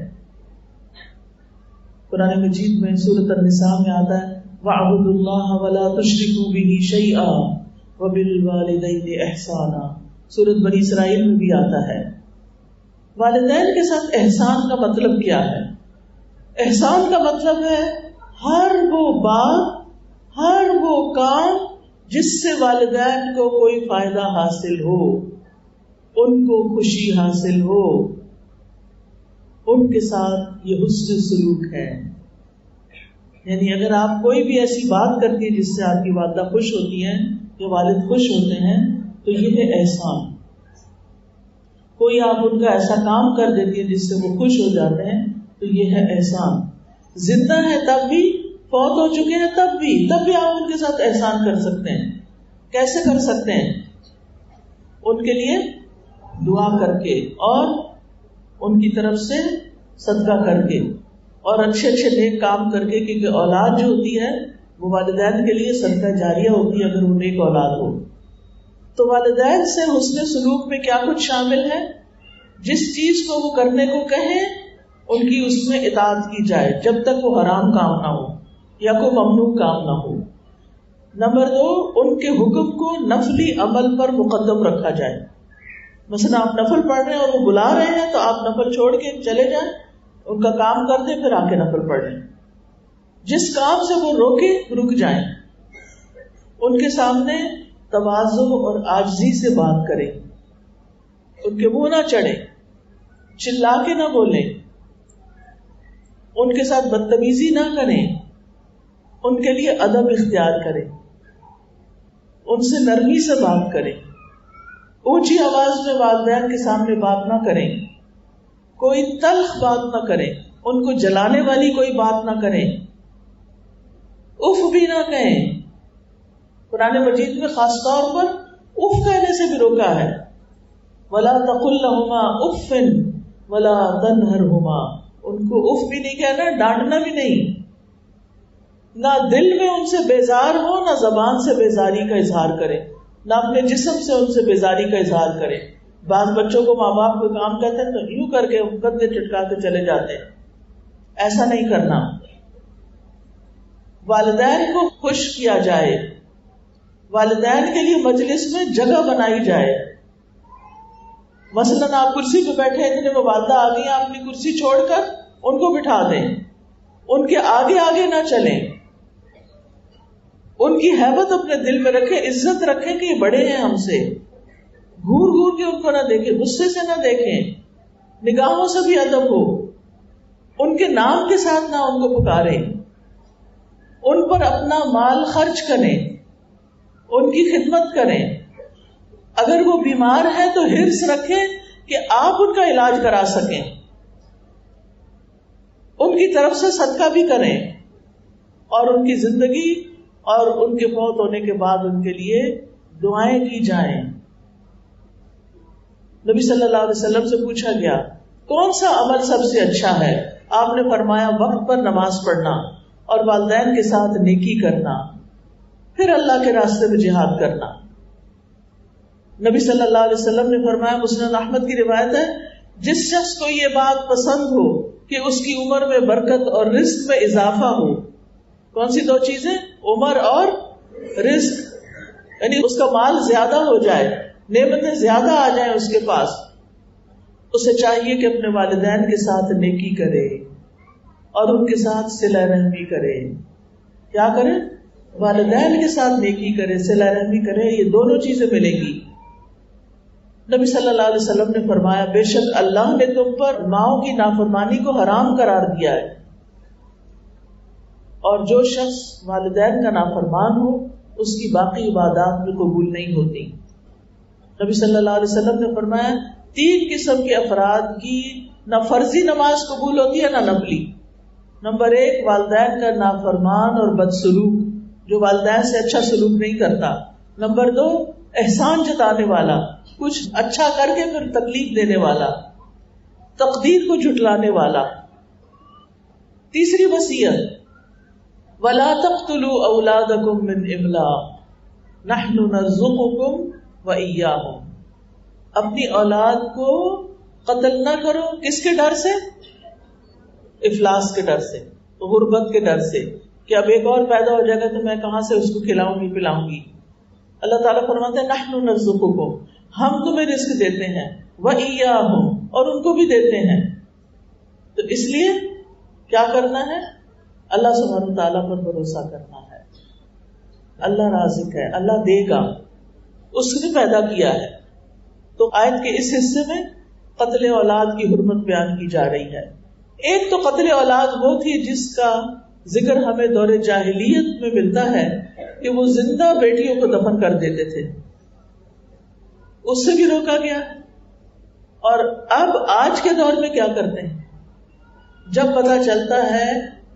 قرآن مجید میں سورۃ النساء میں آتا ہے وَاعْبُدُوا اللَّهَ وَلَا تُشْرِكُوا بِهِ شَيْئًا وَبِالْوَالِدَيْنِ إِحْسَانًا. سورۃ بنی اسرائیل میں بھی آتا ہے. والدین کے ساتھ احسان کا مطلب کیا ہے؟ احسان کا مطلب ہے ہر وہ بات، ہر وہ کام جس سے والدین کو کوئی فائدہ حاصل ہو، ان کو خوشی حاصل ہو، ان کے ساتھ یہ حسن سلوک ہے. یعنی اگر آپ کوئی بھی ایسی بات کرتی ہیں جس سے آپ کی والدہ خوش ہوتی ہیں، جو والد خوش ہوتے ہیں، تو یہ ہے احسان. کوئی آپ ان کا ایسا کام کر دیتی ہیں جس سے وہ خوش ہو جاتے ہیں، تو یہ ہے احسان. زندہ ہے تب بھی، فوت ہو چکے ہیں تب بھی آپ ان کے ساتھ احسان کر سکتے ہیں. کیسے کر سکتے ہیں؟ ان کے لیے دعا کر کے، اور ان کی طرف سے صدقہ کر کے، اور اچھے اچھے نیک کام کر کے. کیونکہ اولاد جو ہوتی ہے وہ والدین کے لیے صدقہ جاریہ ہوتی ہے اگر وہ نیک اولاد ہو. تو والدین سے حسن سلوک میں کیا کچھ شامل ہے؟ جس چیز کو وہ کرنے کو کہیں ان کی اس میں اطاعت کی جائے جب تک وہ حرام کام نہ ہو یا کوئی ممنوع کام نہ ہو. نمبر 2، ان کے حکم کو نفلی عمل پر مقدم رکھا جائے. مثلا آپ نفل پڑھ رہے ہیں اور وہ بلا رہے ہیں تو آپ نفل چھوڑ کے چلے جائیں، ان کا کام کر دیں، پھر آ کے نفل پڑھ لیں. جس کام سے وہ روکے رک جائیں. ان کے سامنے تواضع اور عاجزی سے بات کریں، ان کے منہ نہ چڑھیں، چلا کے نہ بولیں، ان کے ساتھ بدتمیزی نہ کریں، ان کے لیے ادب اختیار کریں، ان سے نرمی سے بات کریں، اونچی آواز میں والدین کے سامنے بات نہ کریں، کوئی تلخ بات نہ کریں، ان کو جلانے والی کوئی بات نہ کریں، اف بھی نہ کہیں. قرآن مجید میں خاص طور پر اف کہنے سے بھی روکا ہے. وَلَا تَقُلْ لَهُمَا اُفٍّ وَلَا تَنْهَرْهُمَا، ان کو اف بھی نہیں کہنا، ڈانٹنا بھی نہیں. نہ دل میں ان سے بیزار ہو، نہ زبان سے بیزاری کا اظہار کرے، نہ اپنے جسم سے ان سے بیزاری کا اظہار کرے. بعض بچوں کو ماں باپ کوئی کام کہتے ہیں تو یوں کر کے کندھے چٹکا کے چلے جاتے ہیں. ایسا نہیں کرنا. والدین کو خوش کیا جائے، والدین کے لیے مجلس میں جگہ بنائی جائے. مثلاً آپ کرسی پہ بیٹھے، اتنے میں والدہ آ گئی، آپ اپنی کرسی چھوڑ کر ان کو بٹھا دیں، ان کے آگے آگے نہ چلیں، ان کی ہیبت اپنے دل میں رکھیں، عزت رکھیں کہ یہ بڑے ہیں ہم سے. گھور گھور کے ان کو نہ دیکھیں، غصے سے نہ دیکھیں، نگاہوں سے بھی ادب ہو. ان کے نام کے ساتھ نہ ان کو پکاریں، ان پر اپنا مال خرچ کریں، ان کی خدمت کریں. اگر وہ بیمار ہے تو حرص رکھیں کہ آپ ان کا علاج کرا سکیں، ان کی طرف سے صدقہ بھی کریں، اور ان کی زندگی اور ان کے فوت ہونے کے بعد ان کے لیے دعائیں کی جائیں. نبی صلی اللہ علیہ وسلم سے پوچھا گیا کون سا عمل سب سے اچھا ہے؟ آپ نے فرمایا وقت پر نماز پڑھنا اور والدین کے ساتھ نیکی کرنا، پھر اللہ کے راستے میں جہاد کرنا. نبی صلی اللہ علیہ وسلم نے فرمایا، مسند احمد کی روایت ہے، جس شخص کو یہ بات پسند ہو کہ اس کی عمر میں برکت اور رزق میں اضافہ ہو. کون سی 2 چیزیں؟ عمر اور رزق، یعنی اس کا مال زیادہ ہو جائے، نعمتیں زیادہ آ جائیں اس کے پاس. اسے چاہیے کہ اپنے والدین کے ساتھ نیکی کرے اور ان کے ساتھ صلہ رحمی کرے. کیا کرے؟ والدین کے ساتھ نیکی کرے، صلہ رحمی کرے. یہ دونوں چیزیں ملیں گی. نبی صلی اللہ علیہ وسلم نے فرمایا، بے شک اللہ نے تم پر ماؤں کی نافرمانی کو حرام قرار دیا ہے، اور جو شخص والدین کا نافرمان ہو اس کی باقی عبادات بھی قبول نہیں ہوتی. نبی صلی اللہ علیہ وسلم نے فرمایا 3 قسم کے افراد کی نہ فرضی نماز قبول ہوتی ہے نہ نفلی. نمبر 1، والدین کا نافرمان اور بدسلوک، جو والدین سے اچھا سلوک نہیں کرتا. نمبر 2، احسان جتانے والا، کچھ اچھا کر کے پھر تکلیف دینے والا، تقدیر کو جھٹلانے والا. تیسری وصیت، وَلَا تَقْتُلُوا أَوْلَادَكُمْ مِنْ إِمْلَاقٍ نَحْنُ نَرْزُقُكُمْ وَإِيَّاهُمْ. اپنی اولاد کو قتل نہ کرو. کس کے ڈر سے؟ افلاس کے ڈر سے، غربت کے ڈر سے کہ اب ایک اور پیدا ہو جائے گا تو میں کہاں سے اس کو کھلاؤں گی پلاؤں گی. اللہ تعالیٰ فرماتے ہیں نحن نرزقکم، ہم تمہیں رزق دیتے ہیں، وَإِيَّاهُمْ، اور ان کو بھی دیتے ہیں. تو اس لیے کیا کرنا ہے؟ اللہ سبحانہ تعالیٰ پر بھروسہ کرنا ہے. اللہ رازق ہے، اللہ دے گا، اس نے پیدا کیا ہے. تو آیت کے اس حصے میں قتل اولاد کی حرمت بیان کی جا رہی ہے. ایک تو قتل اولاد وہ تھی جس کا ذکر ہمیں دور جاہلیت میں ملتا ہے کہ وہ زندہ بیٹیوں کو دفن کر دیتے تھے، اس سے بھی روکا گیا. اور اب آج کے دور میں کیا کرتے ہیں؟ جب پتہ چلتا ہے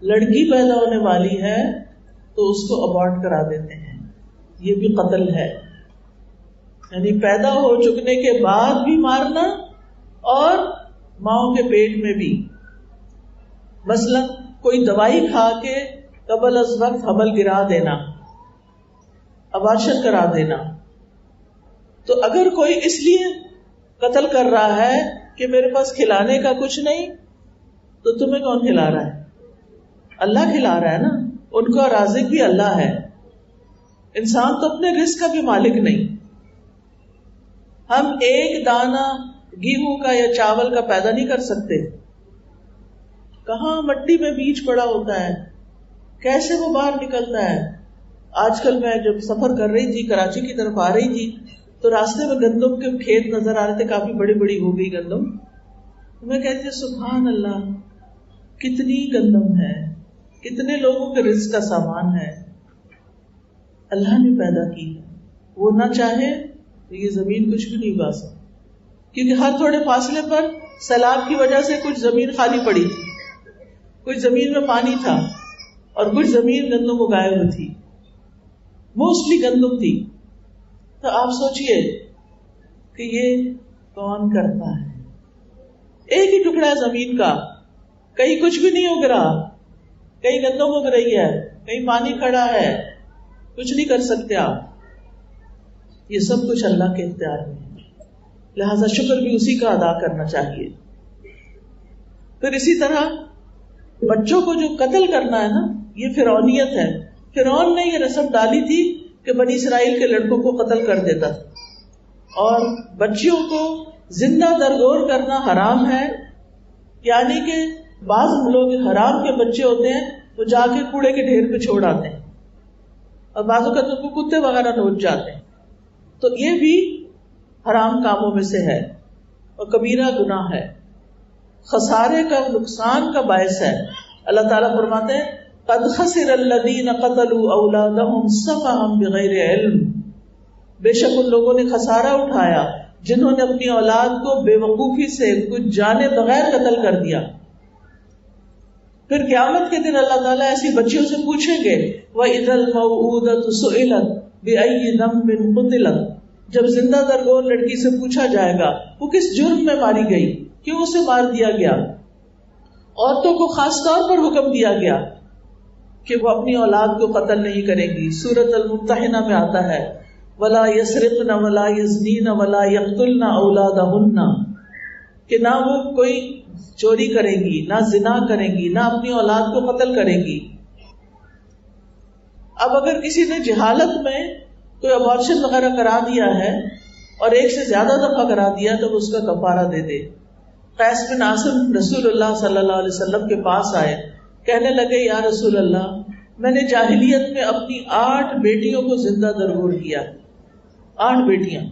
لڑکی پیدا ہونے والی ہے تو اس کو ابارٹ کرا دیتے ہیں. یہ بھی قتل ہے، یعنی پیدا ہو چکنے کے بعد بھی مارنا اور ماؤں کے پیٹ میں بھی. مثلا کوئی دوائی کھا کے قبل از وقت حمل گرا دینا، ابارشن کرا دینا. تو اگر کوئی اس لیے قتل کر رہا ہے کہ میرے پاس کھلانے کا کچھ نہیں تو تمہیں کون کھلا رہا ہے؟ اللہ کھلا رہا ہے نا. ان کا رازق بھی اللہ ہے. انسان تو اپنے رزق کا بھی مالک نہیں. ہم ایک دانہ گیہوں کا یا چاول کا پیدا نہیں کر سکتے. کہاں مٹی میں بیج پڑا ہوتا ہے, کیسے وہ باہر نکلتا ہے. آج کل میں جب سفر کر رہی تھی, کراچی کی طرف آ رہی تھی, تو راستے میں گندم کے کھیت نظر آ رہے تھے, کافی بڑی بڑی ہو گئی گندم. میں کہتی تھی سبحان اللہ, کتنی گندم ہے, کتنے لوگوں کے رزق کا سامان ہے, اللہ نے پیدا کی. وہ نہ چاہے تو یہ زمین کچھ بھی نہیں اگا سکتی, کیونکہ ہر تھوڑے فاصلے پر سیلاب کی وجہ سے کچھ زمین خالی پڑی تھی, کچھ زمین میں پانی تھا, اور کچھ زمین گندم اگائے ہوئی تھی, موسٹلی گندم تھی. تو آپ سوچئے کہ یہ کون کرتا ہے؟ ایک ہی ٹکڑا ہے زمین کا, کہیں کچھ بھی نہیں اگ رہا, کہیں گندم اگ رہی ہے, کہیں پانی کھڑا ہے, کچھ نہیں کر سکتے آپ. یہ سب کچھ اللہ کے اختیار میں ہے, لہذا شکر بھی اسی کا ادا کرنا چاہیے. پھر اسی طرح بچوں کو جو قتل کرنا ہے نا, یہ فرعونیت ہے. فرعون نے یہ رسم ڈالی تھی کہ بنی اسرائیل کے لڑکوں کو قتل کر دیتا تھا, اور بچیوں کو زندہ درگور کرنا حرام ہے. یعنی کہ بعض لوگ حرام کے بچے ہوتے ہیں, وہ جا کے کوڑے کے ڈھیر پہ چھوڑ آتے ہیں, اور بعضوں کا تو کتے وغیرہ نوچ جاتے ہیں. تو یہ بھی حرام کاموں میں سے ہے, اور کبیرہ گناہ ہے, خسارے کا, نقصان کا باعث ہے. اللہ تعالیٰ فرماتے ہیں قد خسر الذین قتلوا اولادہم سفہا بغیر علم, بے شک ان لوگوں نے خسارہ اٹھایا جنہوں نے اپنی اولاد کو بے وقوفی سے, کچھ جانے بغیر قتل کر دیا. پھر قیامت کے دن اللہ تعالیٰ ایسی بچیوں سے پوچھیں گے وَإِذَا الْمَوْءُودَةُ سُئِلَتْ بِأَيِّ ذَنبٍ قُتِلَتْ, جب زندہ درگور لڑکی سے پوچھا جائے گا وہ کس جرم میں ماری گئی, کیوں اسے مار دیا گیا. عورتوں کو خاص طور پر حکم دیا گیا کہ وہ اپنی اولاد کو قتل نہیں کریں گی. سورۃ الممتحنہ میں آتا ہے وَلَا يَسْرِقْنَ وَلَا يَزْنِينَ وَلَا يَقْتُلْنَ أَوْلَادَهُنَّ, کہ نہ وہ کوئی چوری کریں گی, نہ زنا کریں گی, نہ اپنی اولاد کو قتل کریں گی. اب اگر کسی نے جہالت میں کوئی ابارشن وغیرہ کرا دیا ہے اور ایک سے زیادہ دفعہ کرا دیا تو وہ اس کا کفارہ دے دے. قیس بن عاصم رسول اللہ صلی اللہ علیہ وسلم کے پاس آئے, کہنے لگے یا رسول اللہ, میں نے جاہلیت میں اپنی 8 بیٹیوں کو زندہ درگور کیا, 8 بیٹیاں.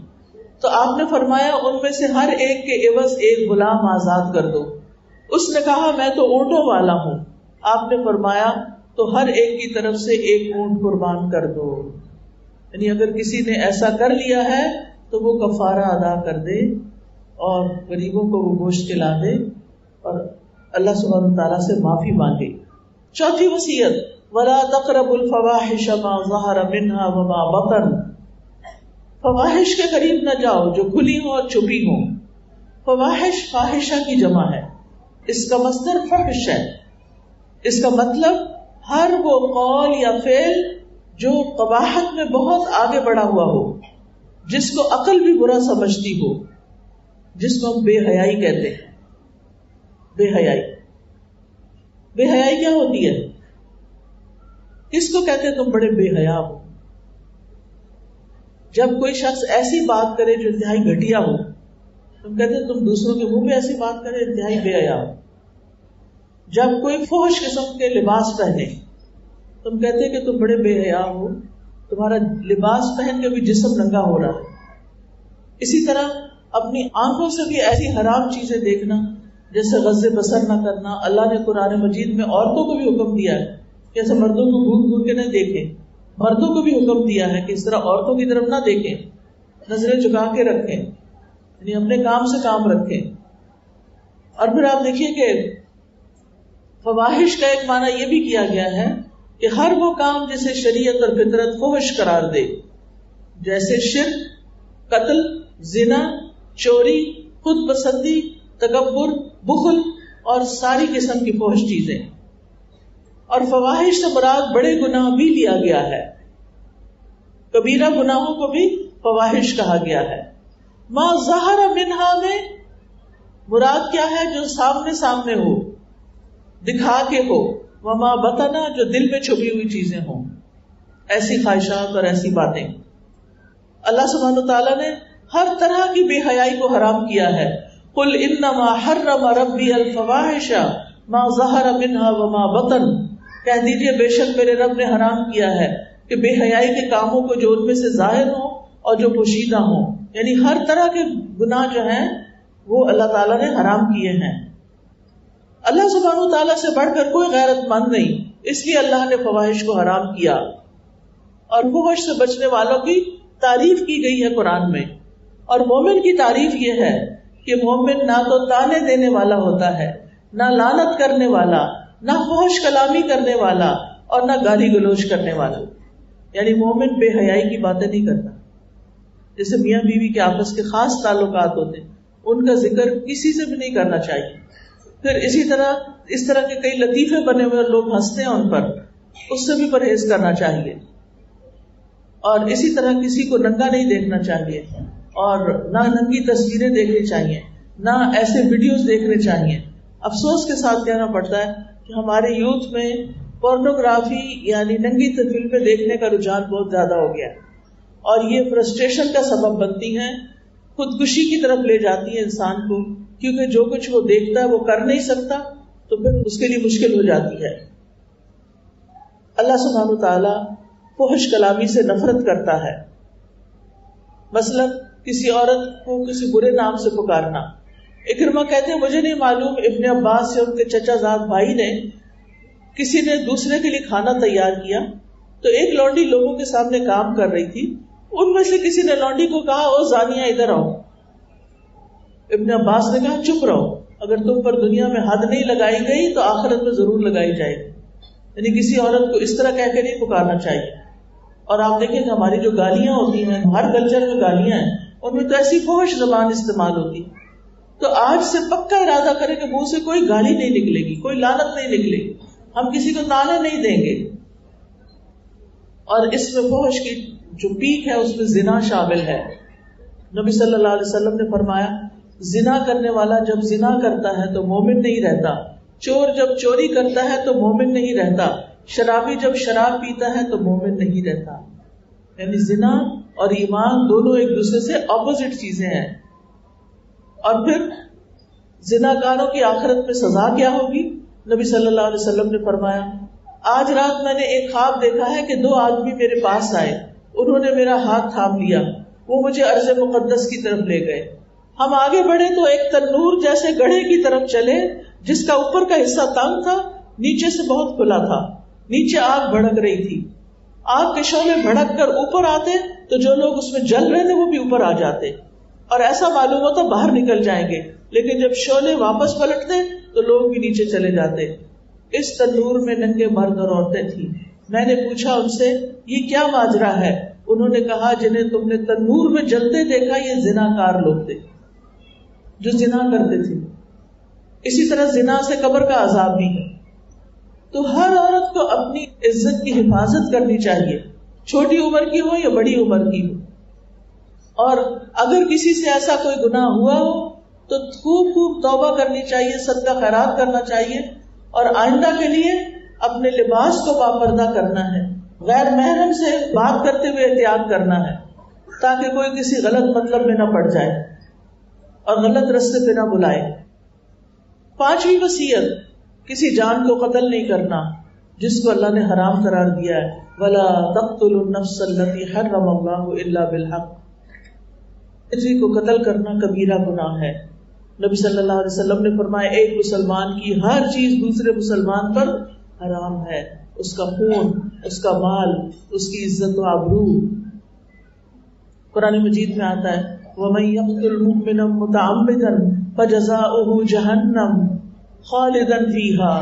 تو آپ نے فرمایا ان میں سے ہر ایک کے عوض ایک غلام آزاد کر دو. اس نے کہا میں تو اونٹوں والا ہوں. آپ نے فرمایا تو ہر ایک کی طرف سے ایک اونٹ قربان کر دو. یعنی اگر کسی نے ایسا کر لیا ہے تو وہ کفارہ ادا کر دے اور غریبوں کو وہ گوشت کھلا دے اور اللہ سبحانہ وتعالیٰ سے معافی مانگے. چوتھی وصیت وَلَا تَقْرَبُوا الْفَوَاحِشَ مَا ظَهَرَ مِنْهَا وَمَا بَطَنَ, فواحش کے قریب نہ جاؤ جو کھلی ہوں اور چھپی ہوں. فواحش فاحشہ کی جمع ہے, اس کا مصدر فحش ہے. اس کا مطلب ہر وہ قول یا فعل جو قباحت میں بہت آگے بڑھا ہوا ہو, جس کو عقل بھی برا سمجھتی ہو, جس کو ہم بے حیائی کہتے ہیں. بے حیائی, بے حیائی کیا ہوتی ہے؟ کس کو کہتے ہیں تم بڑے بے حیا ہو؟ جب کوئی شخص ایسی بات کرے جو انتہائی گھٹیا ہو, تم کہتے ہیں تم دوسروں کے منہ پہ ایسی بات کرے انتہائی بے حیا ہو. جب کوئی فحش قسم کے لباس پہنے, تم کہتے کہ تم بڑے بے حیا ہو, تمہارا لباس پہن کے بھی جسم ننگا ہو رہا ہے. اسی طرح اپنی آنکھوں سے بھی ایسی حرام چیزیں دیکھنا جیسے غض بصر نہ کرنا. اللہ نے قرآن مجید میں عورتوں کو بھی حکم دیا ہے کہ ایسے مردوں کو گھور گھور کے نہ دیکھیں. مردوں کو بھی حکم دیا ہے کہ اس طرح عورتوں کی طرف نہ دیکھیں, نظریں جھکا کے رکھیں, یعنی اپنے کام سے کام رکھیں. اور پھر آپ دیکھیے کہ فواحش کا ایک معنی یہ بھی کیا گیا ہے کہ ہر وہ کام جسے شریعت اور فطرت فحش قرار دے, جیسے شرک, قتل, زنا, چوری, خود پسندی, تکبر, بخل اور ساری قسم کی فحش چیزیں. اور فواحش سے مراد بڑے گناہ بھی لیا گیا ہے, کبیرہ گناہوں کو بھی فواحش کہا گیا ہے. ما ظہر منہا میں مراد کیا ہے؟ جو سامنے سامنے ہو، دکھا کے ہو. وما بطنا، جو دل میں چھپی ہوئی چیزیں ہوں، ایسی خواہشات اور ایسی باتیں. اللہ سبحانہ وتعالیٰ نے ہر طرح کی بے حیائی کو حرام کیا ہے. قل انما حرم ربی الفواحش ما ظہر منها وما بطن، کہہ دیجئے بے شک میرے رب نے حرام کیا ہے کہ بے حیائی کے کاموں کو جو ان میں سے ظاہر ہوں اور جو پوشیدہ ہوں، یعنی ہر طرح کے گناہ جو ہیں وہ اللہ تعالیٰ نے حرام کیے ہیں. اللہ سبحانہ تعالیٰ سے بڑھ کر کوئی غیرت مند نہیں، اس لیے اللہ نے فواحش کو حرام کیا. اور فحش سے بچنے والوں کی تعریف کی گئی ہے قرآن میں. اور مومن کی تعریف یہ ہے کہ مومن نہ تو تانے دینے والا ہوتا ہے، نہ لعنت کرنے والا، نہ فحش کلامی کرنے والا، اور نہ گالی گلوچ کرنے والا. یعنی مومن بے حیائی کی باتیں نہیں کرتا. جیسے میاں بیوی کے آپس کے خاص تعلقات ہوتے ہیں، ان کا ذکر کسی سے بھی نہیں کرنا چاہیے. پھر اسی طرح اس طرح کے کئی لطیفے بنے ہوئے لوگ ہنستے ہیں ان پر، اس سے بھی پرہیز کرنا چاہیے. اور اسی طرح کسی کو ننگا نہیں دیکھنا چاہیے، اور نہ ننگی تصویریں دیکھنی چاہیے، نہ ایسے ویڈیوز دیکھنے چاہیے. افسوس کے ساتھ کہنا پڑتا ہے کہ ہمارے یوتھ میں پورنوگرافی یعنی ننگی فلمیں دیکھنے کا رجحان بہت زیادہ ہو گیا ہے، اور یہ فرسٹریشن کا سبب بنتی ہیں، خودکشی کی طرف لے جاتی ہے انسان کو، کیونکہ جو کچھ وہ دیکھتا ہے وہ کر نہیں سکتا تو پھر اس کے لیے مشکل ہو جاتی ہے. اللہ سبحانہ تعالیٰ فحش کلامی سے نفرت کرتا ہے. مثلا کسی عورت کو کسی برے نام سے پکارنا. اکرمہ کہتے ہیں مجھے نہیں معلوم ابن عباس سے ان کے چچا زاد بھائی نے کسی نے دوسرے کے لیے کھانا تیار کیا تو ایک لونڈی لوگوں کے سامنے کام کر رہی تھی. ان میں سے کسی نے لونڈی کو کہا او زانیہ ادھر آؤ. ابن عباس نے کہا چپ رہو، اگر تم پر دنیا میں حد نہیں لگائی گئی تو آخرت میں ضرور لگائی جائے گی. یعنی کسی عورت کو اس طرح کہہ کے نہیں پکارنا چاہیے. اور آپ دیکھیں کہ ہماری جو گالیاں ہوتی ہیں، ہر کلچر میں گالیاں ہیں، ان میں تو ایسی فحش زبان استعمال ہوتی. تو آج سے پکا ارادہ کریں کہ منہ سے کوئی گالی نہیں نکلے گی، کوئی لعنت نہیں نکلے گی، ہم کسی کو تانے نہیں دیں گے. اور اس میں فحش کی جو پیک ہے اس میں زنا شامل ہے. نبی صلی اللہ علیہ وسلم نے فرمایا زنا کرنے والا جب زنا کرتا ہے تو مومن نہیں رہتا، چور جب چوری کرتا ہے تو مومن نہیں رہتا، شرابی جب شراب پیتا ہے تو مومن نہیں رہتا. یعنی زنا اور ایمان دونوں ایک دوسرے سے اپوزٹ چیزیں ہیں. اور پھر زناکاروں کی آخرت میں سزا کیا ہوگی؟ نبی صلی اللہ علیہ وسلم نے فرمایا آج رات میں نے ایک خواب دیکھا ہے کہ 2 آدمی میرے پاس آئے، انہوں نے میرا ہاتھ تھام لیا، وہ مجھے ارض مقدس کی طرف لے گئے. ہم آگے بڑھے تو ایک تنور جیسے گڑھے کی طرف چلے جس کا اوپر کا حصہ تنگ تھا، نیچے سے بہت کھلا تھا. نیچے آگ بھڑک رہی تھی. آگ کے شعلے بھڑک کر اوپر آتے تو جو لوگ اس میں جل رہے تھے وہ بھی اوپر آ جاتے، اور ایسا معلوم ہوتا باہر نکل جائیں گے. لیکن جب شعلے واپس پلٹتے تو لوگ بھی نیچے چلے جاتے. اس تنور میں ننگے مرد اور عورتیں تھیں. میں نے پوچھا ان سے یہ کیا ماجرا ہے؟ انہوں نے کہا جنہیں تم نے تنور میں جلتے دیکھا یہ زناکار لوگ تھے جو زنا کرتے تھے. اسی طرح زنا سے قبر کا عذاب بھی ہے. تو ہر عورت کو اپنی عزت کی حفاظت کرنی چاہیے، چھوٹی عمر کی ہو یا بڑی عمر کی ہو. اور اگر کسی سے ایسا کوئی گناہ ہوا ہو تو خوب خوب توبہ کرنی چاہیے، صدقہ خیرات کرنا چاہیے، اور آئندہ کے لیے اپنے لباس کو پاپردہ کرنا ہے، غیر محرم سے بات کرتے ہوئے احتیاط کرنا ہے تاکہ کوئی کسی غلط مطلب میں نہ پڑ جائے اور غلط رستے پہ نہ بلائے. 5ویں وصیت، کسی جان کو قتل نہیں کرنا جس کو اللہ نے حرام قرار دیا ہے. وَلَا تَقْتُلُوا النَّفْسَ الَّتِي حَرَّمَ اللَّهُ إِلَّا بِالْحَقِّ. کسی کو قتل کرنا کبیرہ گناہ ہے. نبی صلی اللہ علیہ وسلم نے فرمایا ایک مسلمان کی ہر چیز دوسرے مسلمان پر حرام ہے، اس کا خون، اس کا مال، اس کی عزت و آبرو. قرآن مجید میں آتا ہے وَمَن يَقْتُلْ مُؤْمِنًا مُتَعَمِّدًا فَجَزَاؤُهُ جَهَنَّمُ خَالِدًا فِيهَا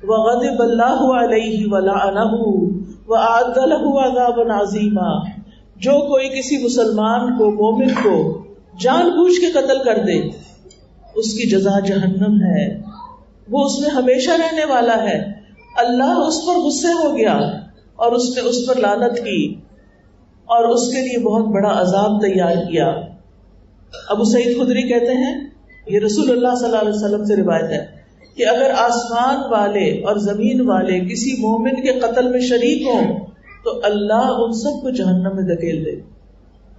وَغَضِبَ اللَّهُ عَلَيْهِ وَلَعَنَهُ وَأَعَدَّ لَهُ عَذَابًا عَظِيمًا. جو کوئی کسی مسلمان کو، مومن کو جان بوجھ کے قتل کر دے اس کی جزا جہنم ہے، وہ اس میں ہمیشہ رہنے والا ہے. اللہ اس پر غصے ہو گیا اور اس نے اس پر لعنت کی اور اس کے لیے بہت بڑا عذاب تیار کیا. ابو سعید خدری کہتے ہیں یہ رسول اللہ صلی اللہ علیہ وسلم سے روایت ہے کہ اگر آسمان والے اور زمین والے کسی مومن کے قتل میں شریک ہوں تو اللہ ان سب کو جہنم میں دھکیل دے.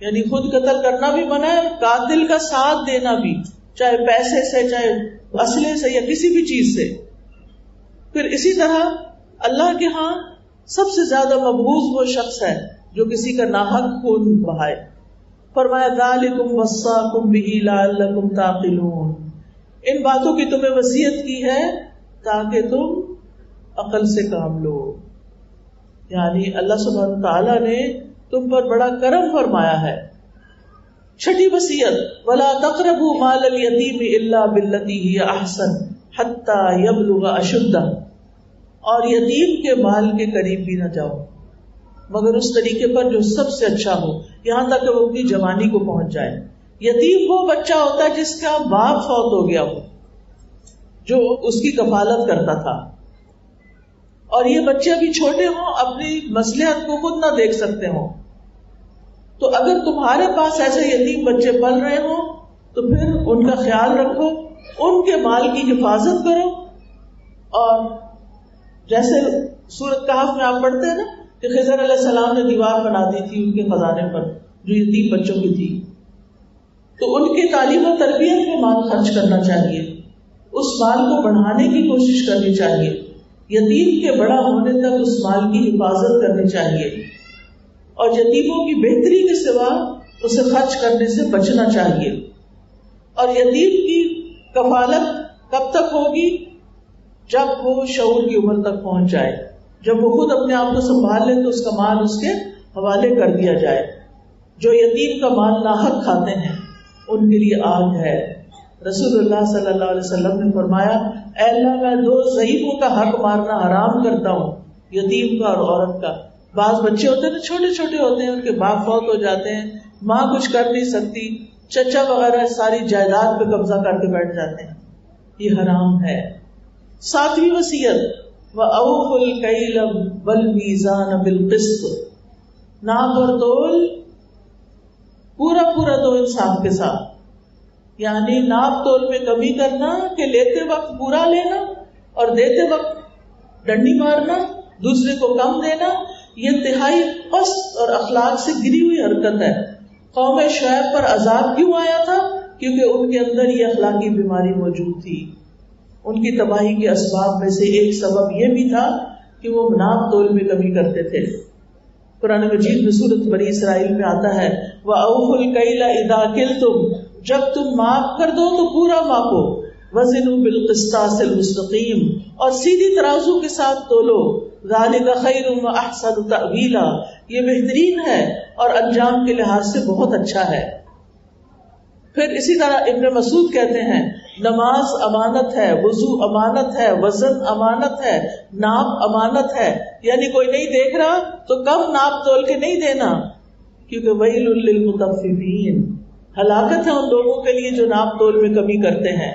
یعنی خود قتل کرنا بھی منع ہے، قاتل کا ساتھ دینا بھی، چاہے پیسے سے، چاہے اسلحے سے، یا کسی بھی چیز سے. پھر اسی طرح اللہ کے ہاں سب سے زیادہ مبغوض وہ شخص ہے جو کسی کا ناحق خون بہائے. فرمایا ذالکم وصاکم بہ لعلکم تعقلون، ان باتوں کی تمہیں وصیت کی ہے تاکہ تم عقل سے کام لو. یعنی اللہ سبحانہ تعالیٰ نے تم پر بڑا کرم فرمایا ہے. چھٹی وصیت ولا تقربوا مال الیتیم الا بالتی ہی احسن حتی یبلغ اشدہ، اور یتیم کے مال کے قریب بھی نہ جاؤ مگر اس طریقے پر جو سب سے اچھا ہو، یہاں تک کہ وہ اپنی جوانی کو پہنچ جائے. یتیم وہ بچہ ہوتا ہے جس کا باپ فوت ہو گیا ہو، جو اس کی کفالت کرتا تھا، اور یہ بچے ابھی چھوٹے ہوں، اپنی مصلحت کو خود نہ دیکھ سکتے ہوں. تو اگر تمہارے پاس ایسے یتیم بچے پل رہے ہوں تو پھر ان کا خیال رکھو، ان کے مال کی حفاظت کرو. اور جیسے سورۃ کہف میں آپ پڑھتے ہیں نا کہ خضر علیہ السلام نے دیوار بنا دی تھی ان کے خزانے پر جو یتیم بچوں کی تھی، تو ان کی تعلیم و تربیت میں مال خرچ کرنا چاہیے، اس مال کو بڑھانے کی کوشش کرنی چاہیے، یتیم کے بڑا ہونے تک اس مال کی حفاظت کرنی چاہیے، اور یتیموں کی بہتری کے سوا اسے خرچ کرنے سے بچنا چاہیے. اور یتیم کی کفالت کب تک ہوگی؟ جب وہ شعور کی عمر تک پہنچ جائے، جب وہ خود اپنے آپ کو سنبھال لے تو اس کا مال اس کے حوالے کر دیا جائے. جو یتیم کا مال ناحق کھاتے ہیں ان کے لیے آگ ہے. رسول اللہ صلی اللہ علیہ وسلم نے فرمایا اے اللہ میں 2 ضعیفوں کا حق مارنا حرام کرتا ہوں، یتیم کا اور عورت کا. بعض بچے ہوتے ہیں نا، چھوٹے چھوٹے ہوتے ہیں، ان کے باپ فوت ہو جاتے ہیں، ماں کچھ کر نہیں سکتی، چچا وغیرہ ساری جائیداد پہ قبضہ کر کے بیٹھ جاتے ہیں، یہ حرام ہے. 7ویں وصیت وَأَوْفُوا الْكَيْلَ وَالْمِيزَانَ بِالْقِسْطِ، ناپ اور تول پورا دو انصاف کے ساتھ. یعنی ناپ تول میں کمی کرنا کہ لیتے وقت پورا لینا اور دیتے وقت ڈنڈی مارنا، دوسرے کو کم دینا، یہ انتہائی پست اور اخلاق سے گری ہوئی حرکت ہے. قوم شعیب پر عذاب کیوں آیا تھا؟ کیونکہ ان کے اندر یہ اخلاقی بیماری موجود تھی. ان کی تباہی کے اسباب میں سے ایک سبب یہ بھی تھا کہ وہ ناپ تول میں کمی کرتے تھے. قرآن مجید میں سورۃ بنی اسرائیل میں آتا ہے وَأَوْفُوا الْكَيْلَ إِذَا كِلْتُمْ، جب تم ماپ کر دو تو پورا ماپو، وَزِنُوا بِالْقِسْطَاسِ الْمُسْتَقِيمِ، اور سیدھی ترازو کے ساتھ تولو، ذَلِكَ خَيْرٌ وَأَحْسَنُ تَأْوِيلًا، یہ بہترین ہے اور انجام کے لحاظ سے بہت اچھا ہے. پھر اسی طرح ابن مسعود کہتے ہیں نماز امانت ہے، وضو امانت ہے، وزن امانت ہے، ناپ امانت ہے. یعنی کوئی نہیں دیکھ رہا تو کم ناپ تول کے نہیں دینا، کیونکہ ویل للمطففین، ہلاکت ہے ان لوگوں کے لیے جو ناپ تول میں کمی کرتے ہیں.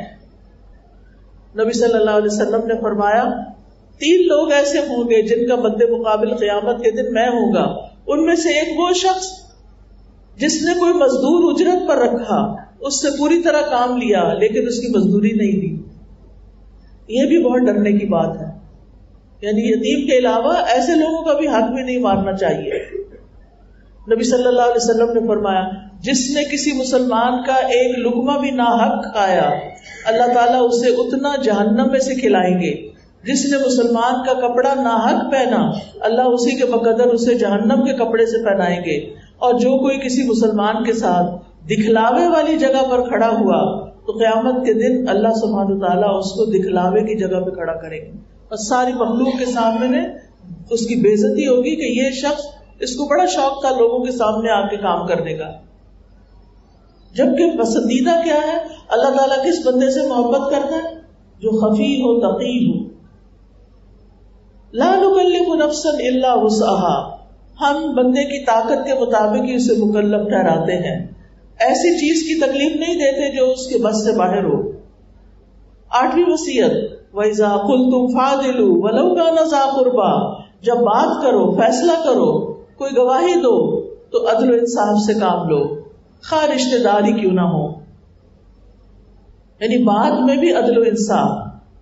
نبی صلی اللہ علیہ وسلم نے فرمایا 3 لوگ ایسے ہوں گے جن کا مد مقابل قیامت کے دن میں ہوں گا. ان میں سے ایک وہ شخص جس نے کوئی مزدور اجرت پر رکھا، اس سے پوری طرح کام لیا لیکن اس کی مزدوری نہیں دی. یہ بھی بہت ڈرنے کی بات ہے. یعنی یتیم کے علاوہ ایسے لوگوں کا بھی حق بھی نہیں مارنا چاہیے. نبی صلی اللہ علیہ وسلم نے فرمایا جس نے کسی مسلمان کا ایک لقمہ بھی ناحق کھایا اللہ تعالیٰ اسے اتنا جہنم میں سے کھلائیں گے. جس نے مسلمان کا کپڑا ناحق پہنا اللہ اسی کے بقدر اسے جہنم کے کپڑے سے پہنائیں گے. اور جو کوئی کسی مسلمان کے ساتھ دکھلاوے والی جگہ پر کھڑا ہوا تو قیامت کے دن اللہ سبحانہ تعالیٰ اس کو دکھلاوے کی جگہ پہ کھڑا کریں گے اور ساری مخلوق کے سامنے اس کی بے عزتی ہوگی کہ یہ شخص، اس کو بڑا شوق تھا لوگوں کے سامنے آ کے کام کرنے کا. جبکہ پسندیدہ کیا ہے؟ اللہ تعالیٰ کس بندے سے محبت کرتا ہے؟ جو خفی ہو، تقی ہو. لا نکلف نفسا الا وسعها، ہم بندے کی طاقت کے مطابق ہی اسے مکلف ٹھہراتے ہیں، ایسی چیز کی تکلیف نہیں دیتے جو اس کے بس سے باہر ہو. 8ویں وصیت وَإِذَا قُلْتُمْ فَعْدِلُوا وَلَوْ كَانَ ذَا قُرْبَىٰ، جب بات کرو، فیصلہ کرو، کوئی گواہی دو تو عدل و انصاف سے کام لو، خواہ رشتے داری کیوں نہ ہو. یعنی بعد میں بھی عدل و انصاف،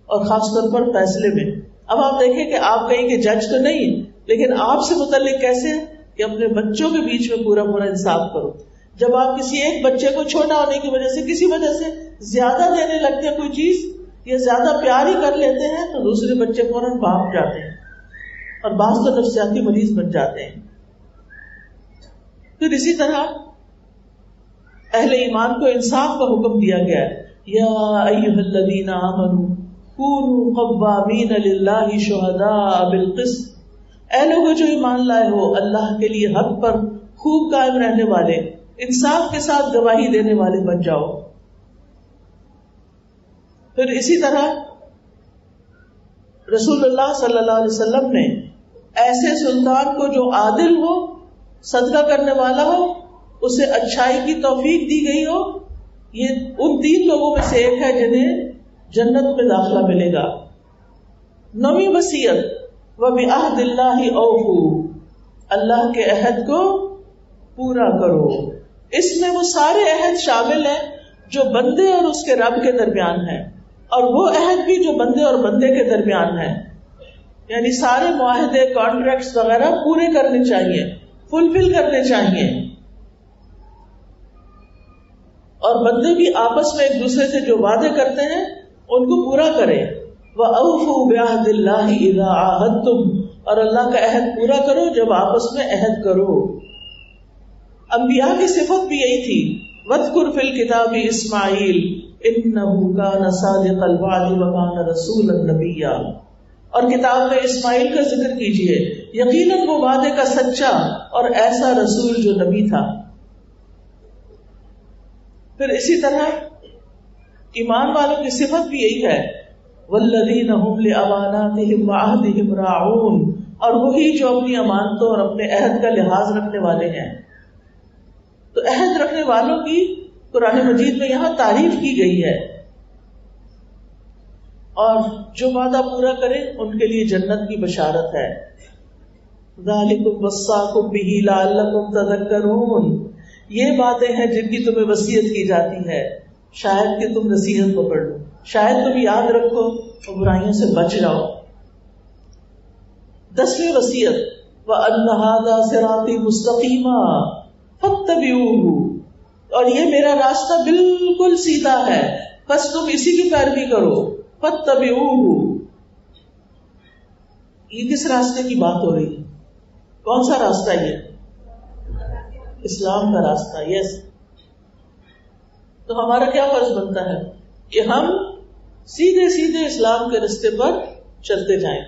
اور خاص طور پر فیصلے میں. اب آپ دیکھیں کہ آپ کہیں کہ جج تو نہیں، لیکن آپ سے متعلق کیسے کہ اپنے بچوں کے بیچ میں پورا پورا انصاف کرو. جب آپ کسی ایک بچے کو چھوٹا ہونے کی وجہ سے کسی وجہ سے زیادہ دینے لگتے ہیں کوئی چیز یا زیادہ پیار ہی کر لیتے ہیں تو دوسرے بچے فوراً بھاگ جاتے ہیں اور بعض تو نفسیاتی مریض بن جاتے ہیں. پھر اسی طرح اہل ایمان کو انصاف کا حکم دیا گیا ہے. یا ایھا الذین آمنوا کونوا قوامین للہ شہداء بالقسط. اے لوگو جو ایمان لائے ہو، اللہ کے لیے حق پر خوب قائم رہنے والے، انصاف کے ساتھ گواہی دینے والے بن جاؤ. پھر اسی طرح رسول اللہ صلی اللہ علیہ وسلم نے ایسے سلطان کو جو عادل ہو، صدقہ کرنے والا ہو، اسے اچھائی کی توفیق دی گئی ہو، یہ ان 3 لوگوں میں سے ایک ہے جنہیں جنت میں داخلہ ملے گا. 9ویں وصیت وَبِعَهْدِ اللَّهِ أَوْفُوا. اللہ کے عہد کو پورا کرو. اس میں وہ سارے عہد شامل ہیں جو بندے اور اس کے رب کے درمیان ہیں، اور وہ عہد بھی جو بندے اور بندے کے درمیان ہیں. یعنی سارے معاہدے، کانٹریکٹس وغیرہ پورے کرنے چاہیے، فلفل کرنے چاہیے، اور بندے بھی آپس میں ایک دوسرے سے جو وعدے کرتے ہیں ان کو پورا کریں. وَأَوْفُوا بِعَهْدِ اللَّهِ إِذَا عَاهَدتُّمْ. اور اللہ کا عہد پورا کرو جب آپس میں عہد کرو. انبیاء کی صفت بھی یہی تھی. وَاذْكُرْ فِي الْكِتَابِ إِسْمَاعِيلَ إِنَّهُ كَانَ صَادِقَ الْوَعْدِ وَكَانَ رَسُولًا نَبِيًّا. اور کتاب میں اسماعیل کا ذکر کیجیے، یقیناً وہ وعدے کا سچا اور ایسا رسول جو نبی تھا. پھر اسی طرح ایمان والوں کی صفت بھی یہی ہے. والذین هم لأماناتهم وعہدهم راعون. اور وہی جو اپنی امانتوں اور اپنے عہد کا لحاظ رکھنے والے ہیں. تو عہد رکھنے والوں کی قرآن مجید میں یہاں تعریف کی گئی ہے، اور جو وعدہ پورا کرے ان کے لیے جنت کی بشارت ہے. ذالکم وصاکم بہ لعلکم تذکرون. یہ باتیں ہیں جن کی تمہیں وصیت کی جاتی ہے شاید کہ تم نصیحت پکڑ لو، شاید تم یاد رکھو اور برائیوں سے بچ جاؤ. 10ویں وصیت وَأَنَّ هَذَا صِرَاطِي مُسْتَقِيمًا فَاتَّبِعُوهُ. اور یہ میرا راستہ بالکل سیدھا ہے، بس تم اسی کی پیروی کرو. فَاتَّبِعُوهُ. یہ کس راستے کی بات ہو رہی ہے؟ کون سا راستہ یہ؟ اسلام کا راستہ. یس. تو ہمارا کیا فرض بنتا ہے کہ ہم سیدھے سیدھے اسلام کے راستے پر چلتے جائیں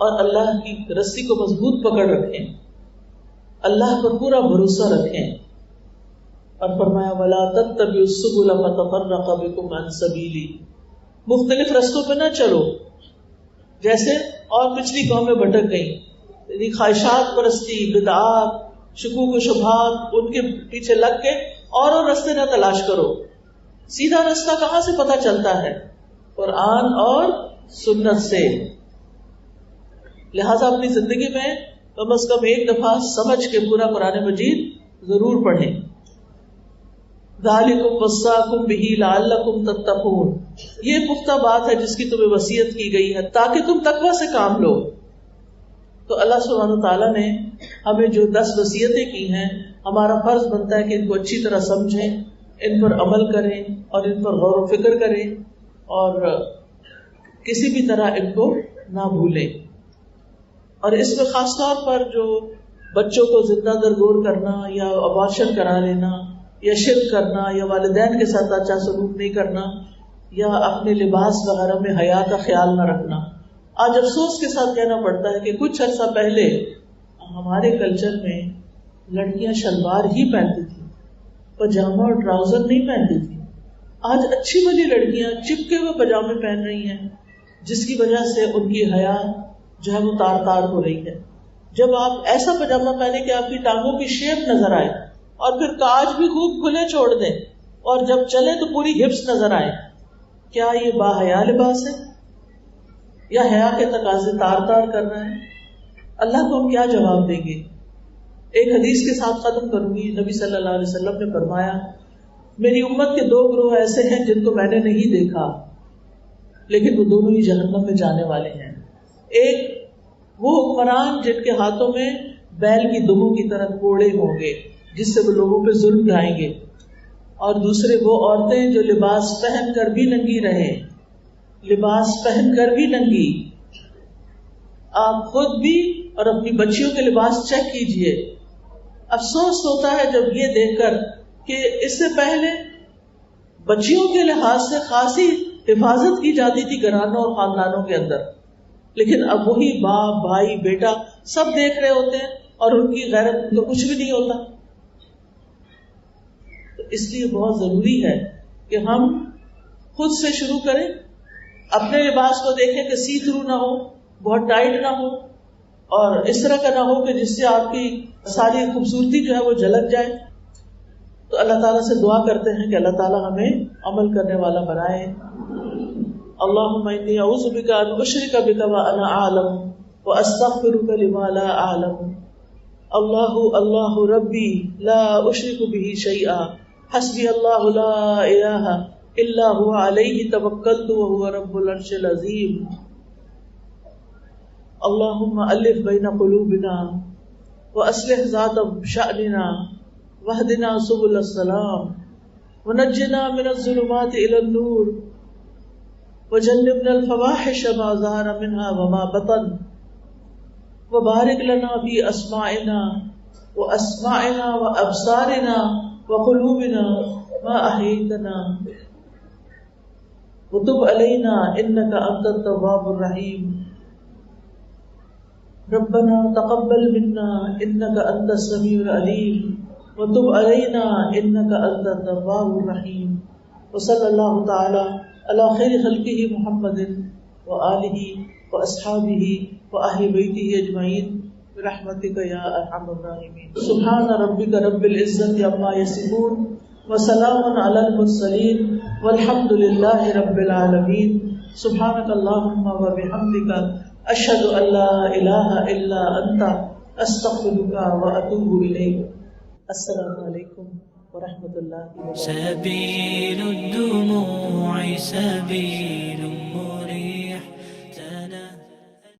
اور اللہ کی رسی کو مضبوط پکڑ رکھیں، اللہ پر پورا بھروسہ رکھیں. اور فرمایا وَلَا تَتَّبِعُوا السُّبُلَ فَتَفَرَّقَ بِكُمْ عَنْ سَبِيلِهِ. مختلف رستوں پہ نہ چلو جیسے اور پچھلی قومیں بھٹک گئیں، یعنی خواہشات پرستی، بدعات، شکوک و شبہات، ان کے پیچھے لگ کے اور رستے نہ تلاش کرو. سیدھا راستہ کہاں سے پتہ چلتا ہے؟ قرآن اور سنت سے. لہذا اپنی زندگی میں کم از کم ایک دفعہ سمجھ کے پورا قرآن مجید ضرور پڑھیں. ذالکم وصاکم بہ لعلکم تتقون. یہ پختہ بات ہے جس کی تمہیں وصیت کی گئی ہے تاکہ تم تقوی سے کام لو. تو اللہ سبحانہ تعالیٰ نے ہمیں جو 10 وصیتیں کی ہیں، ہمارا فرض بنتا ہے کہ ان کو اچھی طرح سمجھیں، ان پر عمل کریں اور ان پر غور و فکر کریں اور کسی بھی طرح ان کو نہ بھولیں. اور اس میں خاص طور پر جو بچوں کو زندہ درگور کرنا یا ابارشن کرا لینا یا شرک کرنا یا والدین کے ساتھ اچھا سلوک نہیں کرنا یا اپنے لباس وغیرہ میں حیا کا خیال نہ رکھنا. آج افسوس کے ساتھ کہنا پڑتا ہے کہ کچھ عرصہ پہلے ہمارے کلچر میں لڑکیاں شلوار ہی پہنتی تھیں، پاجامہ اور ٹراؤزر نہیں پہنتی تھی. آج اچھی بھلی لڑکیاں چپکے ہوئے پاجامے پہن رہی ہیں، جس کی وجہ سے ان کی حیا جو ہے وہ تار تار ہو رہی ہے. جب آپ ایسا پاجامہ پہنے کہ آپ کی ٹانگوں کی شیپ نظر آئے اور پھر کاج بھی خوب کھلے چھوڑ دیں اور جب چلے تو پوری ہپس نظر آئے، کیا یہ باحیا لباس ہے یا حیا کے تقاضے تار تار کر رہے ہیں؟ اللہ کو ہم کیا جواب دیں گے؟ ایک حدیث کے ساتھ ختم کروں گی. نبی صلی اللہ علیہ وسلم نے فرمایا میری امت کے 2 گروہ ایسے ہیں جن کو میں نے نہیں دیکھا لیکن وہ دونوں ہی جہنم میں جانے والے ہیں. ایک وہ حکمران جن کے ہاتھوں میں بیل کی دموں کی طرح کوڑے ہوں گے جس سے وہ لوگوں پہ ظلم ڈھائیں گے، اور دوسرے وہ عورتیں جو لباس پہن کر بھی ننگی رہیں، لباس پہن کر بھی ننگی. آپ خود بھی اور اپنی بچیوں کے لباس چیک کیجئے. افسوس ہوتا ہے جب یہ دیکھ کر کہ اس سے پہلے بچیوں کے لحاظ سے خاصی حفاظت کی جاتی تھی گھرانوں اور خاندانوں کے اندر، لیکن اب وہی باپ بھائی بیٹا سب دیکھ رہے ہوتے ہیں اور ان کی غیرت تو کچھ بھی نہیں ہوتا. تو اس لیے بہت ضروری ہے کہ ہم خود سے شروع کریں، اپنے لباس کو دیکھیں کہ سی تھرو نہ ہو، بہت ٹائٹ نہ ہو، اور اس طرح کا نہ ہو کہ جس سے آپ کی ساری خوبصورتی جو ہے وہ جھلک جائے. تو اللہ تعالیٰ سے دعا کرتے ہیں کہ اللہ تعالیٰ ہمیں عمل کرنے والا بنائے. اللہم انی اعوذ بک ان اشرک بک وانا اعلم واستغفرک لما لا اعلم. اللہ ربی لا اشرک به شیئا حسبی اللہ لا الہ الا هو علیہ توکلت وهو رب العرش العظیم. اللہم الف بین قلوبنا واصلح ذات شأننا واہدنا سبل السلام ونجنا من الظلمات الى النور وجنبنا الفواحش ما ظهر منها وما بطن وبارک لنا فی اسماعنا وابصارنا وقلوبنا ما احییتنا وتب علینا انک انت التواب الرحیم. ربنا تقبل منا انک انت السمیع العلیم وتب علینا انک انت التواب الرحیم. وصلی اللہ تعالی علی خیر خلقہ محمد وآلہ واصحابہ واہل بیتہ اجمعین برحمتک یا ارحم الراحمین. سبحان ربک رب العزۃ عما یصفون وسلام علی المرسلین والحمد للہ رب العالمین. سبحانک اللہم وبحمدک اشہد ان لا الہ الا انت استغفرک واتوب الیک. السلام علیکم ورحمۃ اللہ وبرکاتہ. سبيل الدموع سبيل مريح